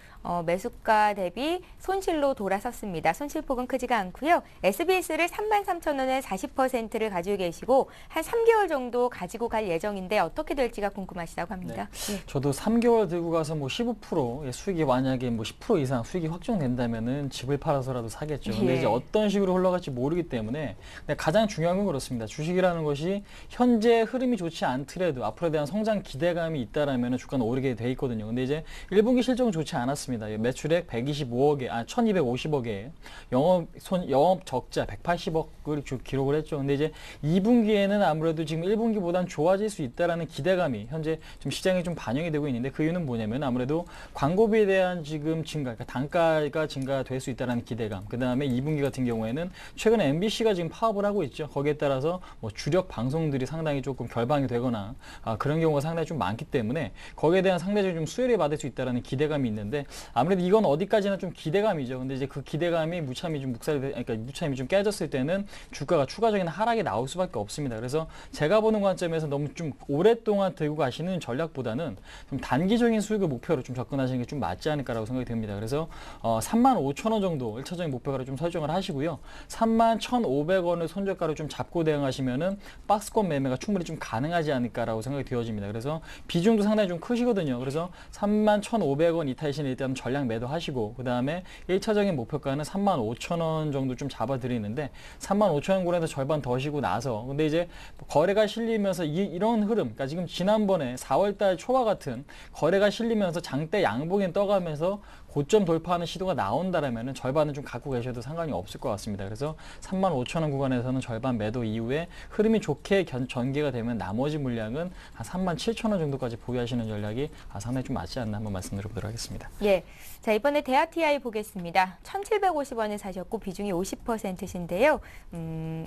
매수가 대비 손실로 돌아섰습니다. 손실폭은 크지가 않고요. SBS를 33,000원에 40%를 가지고 계시고 한 3개월 정도 가지고 갈 예정인데 어떻게 될지가 궁금하시다고 합니다. 네. 예. 저도 3개월 들고 가서 뭐 15% 수익이 만약에 뭐 10% 이상 수익이 확정된다면은 집을 집을 팔아서라도 사겠죠. 근데 예. 이제 어떤 식으로 흘러갈지 모르기 때문에 근데 가장 중요한 건 그렇습니다. 주식이라는 것이 현재 흐름이 좋지 않더라도 앞으로에 대한 성장 기대감이 있다라면 주가는 오르게 돼 있거든요. 근데 이제 1분기 실적은 좋지 않았습니다. 매출액 1250억에 영업 적자 180억을 기록을 했죠. 근데 이제 2분기에는 아무래도 지금 1분기보단 좋아질 수 있다라는 기대감이 현재 좀 시장에 좀 반영이 되고 있는데 그 이유는 뭐냐면 아무래도 광고비에 대한 지금 증가, 그러니까 단가가 증가될 수 있다라는 기대감. 그 다음에 2분기 같은 경우에는 최근에 MBC가 지금 파업을 하고 있죠. 거기에 따라서 뭐 주력 방송들이 상당히 조금 결방이 되거나 그런 경우가 상당히 좀 많기 때문에 거기에 대한 상대적인 좀 수혜를 받을 수 있다라는 기대감이 있는데 아무래도 이건 어디까지나 좀 기대감이죠. 근데 이제 그 기대감이 무참히 좀 깨졌을 때는 주가가 추가적인 하락이 나올 수밖에 없습니다. 그래서 제가 보는 관점에서 너무 좀 오랫동안 들고 가시는 전략보다는 좀 단기적인 수익을 목표로 좀 접근하시는 게 좀 맞지 않을까라고 생각이 듭니다. 그래서 35,000원 정도 1차적인 목표가를 좀 설정을 하시고요. 31,500원을 손절가로 좀 잡고 대응하시면은 박스권 매매가 충분히 좀 가능하지 않을까라고 생각이 되어집니다. 그래서 비중도 상당히 좀 크시거든요. 그래서 31,500원 이탈 시는 일단 전량 매도하시고 그 다음에 1차적인 목표가는 35,000원 정도 좀 잡아드리는데 35,000원에서 절반 더 쉬고 나서 근데 이제 거래가 실리면서 이런 흐름, 그러니까 지금 지난번에 4월달 초와 같은 거래가 실리면서 장대 양봉에 떠가면서 고점 돌파하는 시도가 나온다라면 절반은 좀 갖고 계셔도 상관이 없을 것 같습니다. 그래서 35,000원 구간에서는 절반 매도 이후에 흐름이 좋게 전개가 되면 나머지 물량은 한 37,000원 정도까지 보유하시는 전략이 상당히 좀 맞지 않나 한번 말씀드려보도록 하겠습니다. 예. 자, 이번에 대하TI 보겠습니다. 1,750원에 사셨고 비중이 50%신데요.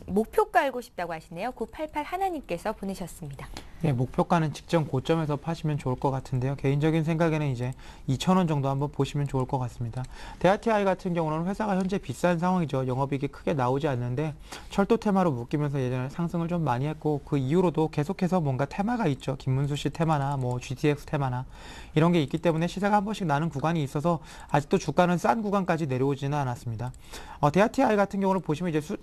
목표가 알고 싶다고 하시네요. 988 하나님께서 보내셨습니다. 네, 목표가는 직전 고점에서 파시면 좋을 것 같은데요. 개인적인 생각에는 이제 2,000원 정도 한번 보시면 좋을 것 같습니다. 대하TI 같은 경우는 회사가 현재 비싼 상황이죠. 영업이익이 크게 나오지 않는데 철도 테마로 묶이면서 예전에 상승을 좀 많이 했고 그 이후로도 계속해서 뭔가 테마가 있죠. 김문수 씨 테마나 뭐 GTX 테마나 이런 게 있기 때문에 시세가 한 번씩 나는 구간이 있어서 아직도 주가는 싼 구간까지 내려오지는 않았습니다. 대하TI 같은 경우는 보시면 이제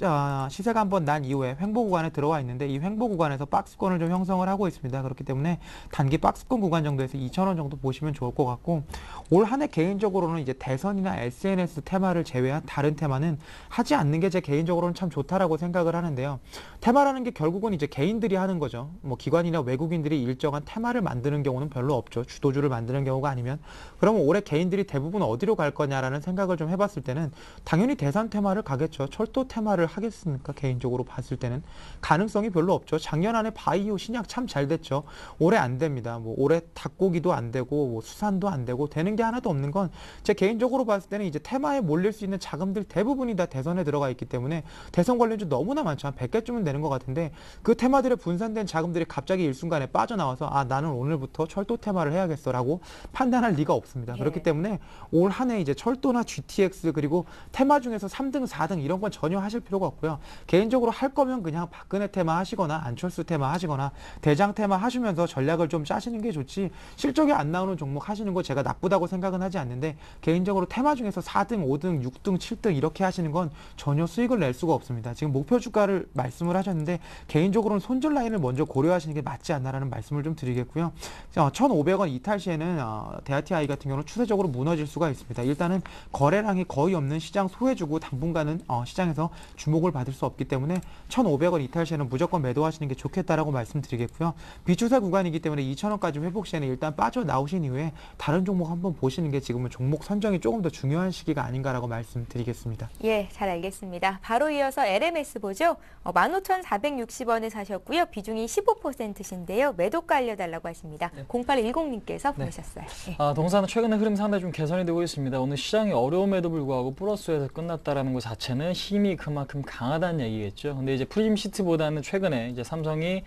시세가 한번 난 이후에 횡보 구간에 들어와 있는데 이 횡보 구간에서 박스권을 좀 형성을 하고 있습니다. 그렇기 때문에 단기 박스권 구간 정도에서 2,000원 정도 보시면 좋을 것 같고 올 한 해 개인적으로는 이제 대선이나 SNS 테마를 제외한 다른 테마는 하지 않는 게 제 개인적으로는 참 좋다라고 생각을 하는데요. 테마라는 게 결국은 이제 개인들이 하는 거죠. 뭐 기관이나 외국인들이 일정한 테마를 만드는 경우는 별로 없죠. 주도주를 만드는 경우가 아니면. 그러면 올해 개인들이 대부분 어디로 갈 거냐라는 생각을 좀 해봤을 때는 당연히 대선 테마를 가겠죠. 철도 테마를 하겠습니까? 개인적으로 봤을 때는 가능성이 별로 없죠. 작년 안에 바이오 신약 참 잘 됐죠. 올해 안 됩니다. 뭐 올해 닭고기도 안 되고 뭐 수산도 안 되고 되는 게 하나도 없는 건 제 개인적으로 봤을 때는 이제 테마에 몰릴 수 있는 자금들 대부분이 다 대선에 들어가 있기 때문에 대선 관련주 너무나 많죠. 한 100개쯤은 되는 것 같은데 그 테마들의 분산된 자금들이 갑자기 일순간에 빠져나와서 나는 오늘부터 철도 테마를 해야겠어라고 판단할 리가 없습니다. 예. 그렇기 때문에 올 한 해 이제 철도나 GTX 그리고 테마 중에서 3등, 4등 이런 건 전혀 하실 필요가 없고요. 개인적으로 할 거면 그냥 박근혜 테마 하시거나 안철수 테마 하시거나 대장 테마 하시면서 전략을 좀 짜시는 게 좋지 실적이 안 나오는 종목 하시는 거 제가 나쁘다고 생각은 하지 않는데 개인적으로 테마 중에서 4등, 5등, 6등, 7등 이렇게 하시는 건 전혀 수익을 낼 수가 없습니다. 지금 목표 주가를 말씀을 하셨는데 개인적으로는 손절 라인을 먼저 고려하시는 게 맞지 않나라는 말씀을 좀 드리겠고요. 1,500원 이탈 시에는 대하TI 같은 경우는 추세적으로 무너질 수가 있습니다. 일단은 거래량이 거의 없는 시장 소외주고 당분간은 시장에서 주목을 받을 수 없기 때문에 1,500원 이탈 시에는 무조건 매도하시는 게 좋겠다라고 말씀드리겠고요. 비추세 구간이기 때문에 2,000원까지 회복 시에는 일단 빠져나오신 이후에 다른 종목 한번 보시는 게 지금은 종목 선정이 조금 더 중요한 시기가 아닌가라고 말씀드리겠습니다. 예, 잘 알겠습니다. 바로 이어서 LMS 보죠. 15,460원에 사셨고요. 비중이 15%신데요. 매도가 알려달라고 하십니다. 네. 0810님께서 보내셨어요. 예. 동사는 최근에 흐름 상당히 좀 개선이 되고 있습니다. 오늘 시장이 어려움에도 불구하고 플러스에서 끝났다라는 것 자체는 힘이 그만큼 강하다는 얘기겠죠. 근데 이제 프리즘 시트보다는 최근에 이제 삼성이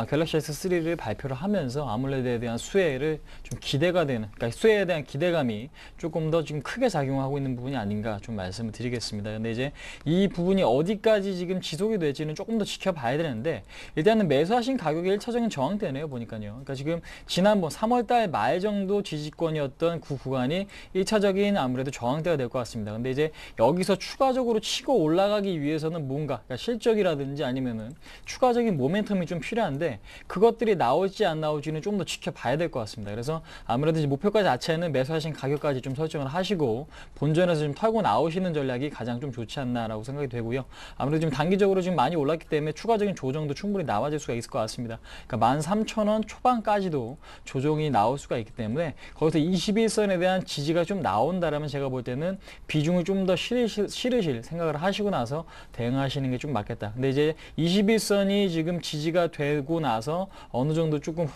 갤럭시 S3를 발표를 하면서 아몰레드에 대한 수혜를 좀 기대가 되는, 그러니까 수혜에 대한 기대감이 조금 더 지금 크게 작용하고 있는 부분이 아닌가 좀 말씀을 드리겠습니다. 근데 이제 이 부분이 어디까지 지금 지속이 될지는 조금 더 지켜봐야 되는데 일단은 매수하신 가격이 1차적인 저항대네요 보니까요. 그러니까 지금 지난번 3월달 말 정도 지지권이었던 그 구간이 1차적인 아무래도 저항대가 될 것 같습니다. 근데 이제 여기서 추가적으로 치고 올라가기 위해서는 뭔가 그러니까 실적이라든지 아니면은 추가적인 모멘텀이 좀 필요한데 그것들이 나올지 안 나올지는 좀 더 지켜봐야 될 것 같습니다. 그래서 아무래도 이제 목표가 자체는 매수하신 가격까지 좀 설정을 하시고 본전에서 좀 털고 나오시는 전략이 가장 좀 좋지 않나라고 생각이 되고요. 아무래도 지금 단기적으로 지금 많이 올랐기 때문에 추가적인 조정도 충분히 나와질 수가 있을 것 같습니다. 그러니까 13,000원 초반까지도 조정이 나올 수가 있기 때문에 거기서 21선에 대한 지지가 좀 나온다라면 제가 볼 때는 비중을 좀 더 실으실 생각을 하시고 나서 대응하시는 게 좀 맞겠다. 근데 이제 21선이 지금 지지가 되고 나서 어느 정도 조금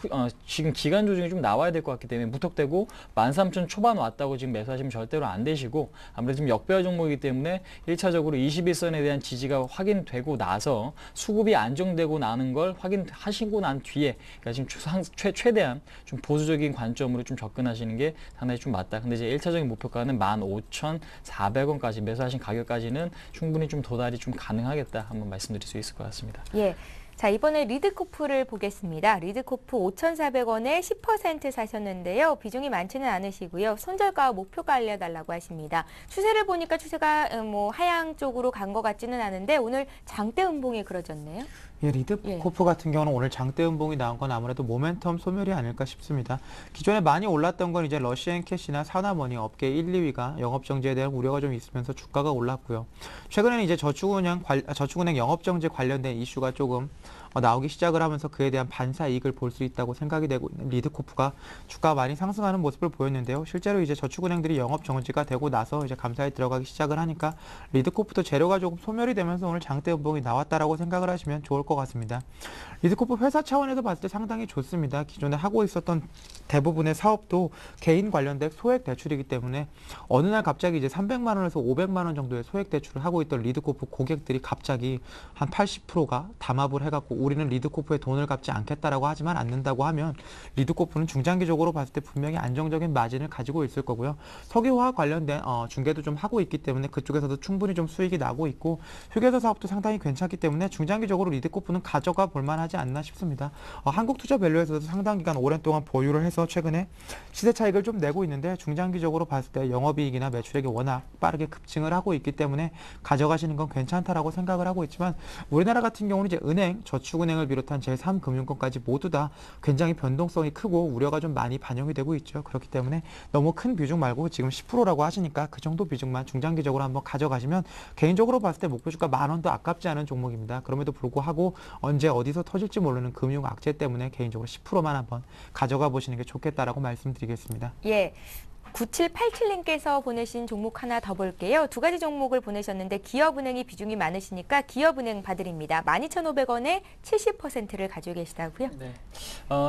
지금 기간 조정이 좀 나와야 될 것 같기 때문에 무턱대고 13,000 초반 왔다고 지금 매수하시면 절대로 안 되시고, 아무래도 지금 역배열 종목이기 때문에 1차적으로 21선에 대한 지지가 확인되고 나서 수급이 안정되고 나는 걸 확인하시고 난 뒤에, 그러니까 지금 최대한 좀 보수적인 관점으로 좀 접근하시는 게 상당히 좀 맞다. 근데 이제 1차적인 목표가는 15,400원까지 매수하신 가격까지는 충분히 좀 도달이 좀 가능하겠다, 한번 말씀드릴 수 있을 것 같습니다. 예. 자, 이번에 리드코프를 보겠습니다. 리드코프 5,400원에 10% 사셨는데요. 비중이 많지는 않으시고요. 손절가와 목표가 알려달라고 하십니다. 추세를 보니까 추세가 뭐 하향 쪽으로 간 것 같지는 않은데 오늘 장대 음봉이 그려졌네요. 예, 리드코프 같은 경우는 오늘 장대 음봉이 나온 건 아무래도 모멘텀 소멸이 아닐까 싶습니다. 기존에 많이 올랐던 건 이제 러시앤캐시나 사나머니 업계 1, 2위가 영업정지에 대한 우려가 좀 있으면서 주가가 올랐고요. 최근에는 이제 저축은행 영업정지 관련된 이슈가 조금 나오기 시작을 하면서 그에 대한 반사 이익을 볼 수 있다고 생각이 되고 있는 리드코프가 주가가 많이 상승하는 모습을 보였는데요. 실제로 이제 저축은행들이 영업정지가 되고 나서 이제 감사에 들어가기 시작을 하니까 리드코프도 재료가 조금 소멸이 되면서 오늘 장대 음봉이 나왔다라고 생각을 하시면 좋을 것 같습니다. 리드코프 회사 차원에서 봤을 때 상당히 좋습니다. 기존에 하고 있었던 대부분의 사업도 개인 관련된 소액 대출이기 때문에 어느 날 갑자기 이제 300만 원에서 500만 원 정도의 소액 대출을 하고 있던 리드코프 고객들이 갑자기 한 80%가 담합을 해갖고 우리는 리드코프에 돈을 갚지 않겠다라고 하지만 않는다고 하면 리드코프는 중장기적으로 봤을 때 분명히 안정적인 마진을 가지고 있을 거고요. 석유화학 관련된 중개도 좀 하고 있기 때문에 그쪽에서도 충분히 좀 수익이 나고 있고 휴게소 사업도 상당히 괜찮기 때문에 중장기적으로 리드코프는 가져가 볼만하지 않나 싶습니다. 한국투자밸류에서도 상당 기간 오랜 동안 보유를 해서 최근에 시세 차익을 좀 내고 있는데 중장기적으로 봤을 때 영업이익이나 매출액이 워낙 빠르게 급증을 하고 있기 때문에 가져가시는 건 괜찮다라고 생각을 하고 있지만 우리나라 같은 경우는 이제 은행, 저축은행을 비롯한 제3금융권까지 모두 다 굉장히 변동성이 크고 우려가 좀 많이 반영이 되고 있죠. 그렇기 때문에 너무 큰 비중 말고 지금 10%라고 하시니까 그 정도 비중만 중장기적으로 한번 가져가시면 개인적으로 봤을 때 목표주가 10,000원도 아깝지 않은 종목입니다. 그럼에도 불구하고 언제 어디서 터질지 모르는 금융 악재 때문에 개인적으로 10%만 한번 가져가 보시는 게 좋겠다라고 말씀드리겠습니다. 예. 9787님께서 보내신 종목 하나 더 볼게요. 두 가지 종목을 보내셨는데 기업은행이 비중이 많으시니까 기업은행 봐드립니다. 12,500원에 70%를 가지고 계시다고요? 네.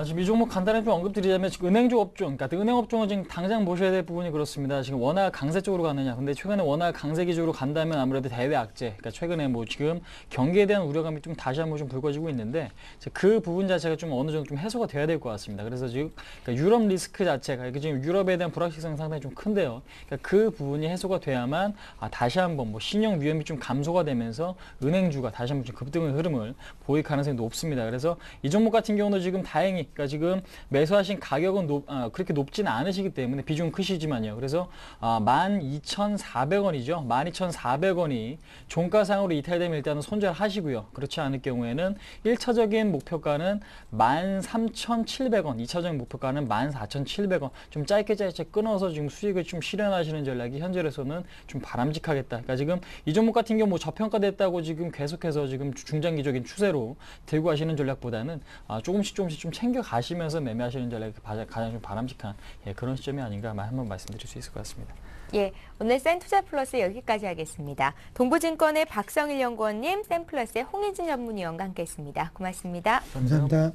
지금 이 종목 간단히 좀 언급드리자면 지금 은행주 업종, 그러니까 은행 업종은 지금 당장 보셔야 될 부분이 그렇습니다. 지금 워낙 강세 쪽으로 가느냐. 근데 최근에 워낙 강세 기조로 간다면 아무래도 대외 악재, 그러니까 최근에 뭐 지금 경기에 대한 우려감이 좀 다시 한번 좀 불거지고 있는데 그 부분 자체가 좀 어느 정도 좀 해소가 돼야 될 것 같습니다. 그래서 지금 그러니까 유럽 리스크 자체가 지금 유럽에 대한 불확실성 상당히 좀 큰데요. 그러니까 그 부분이 해소가 돼야만 다시 한번 뭐 신용 위험이 좀 감소가 되면서 은행주가 다시 한번 좀 급등의 흐름을 보일 가능성이 높습니다. 그래서 이 종목 같은 경우는 지금 다행히 그러니까 지금 매수하신 가격은 그렇게 높지는 않으시기 때문에 비중은 크시지만요. 그래서 12,400원이죠. 12,400원이 종가상으로 이탈되면 일단은 손절하시고요. 그렇지 않을 경우에는 1차적인 목표가는 13,700원, 2차적인 목표가는 14,700원. 좀 짧게 끊어서 지금 수익을 좀 실현하시는 전략이 현재로서는 좀 바람직하겠다. 그러니까 지금 이 종목 같은 경우 뭐 저평가됐다고 지금 계속해서 지금 중장기적인 추세로 들고 가시는 전략보다는 조금씩 좀 챙겨 가시면서 매매하시는 전략이 가장 좀 바람직한 그런 시점이 아닌가 한번 말씀드릴 수 있을 것 같습니다. 예, 오늘 센투자플러스 여기까지 하겠습니다. 동부증권의 박성일 연구원님, 센플러스의 홍희진 전문위원과 함께했습니다. 고맙습니다. 감사합니다.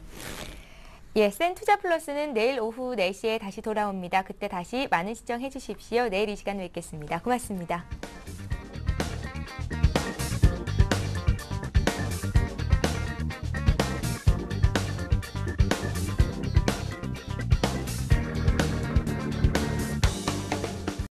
예, 센투자플러스는 내일 오후 4시에 다시 돌아옵니다. 그때 다시 많은 시청해 주십시오. 내일 이 시간에 뵙겠습니다. 고맙습니다.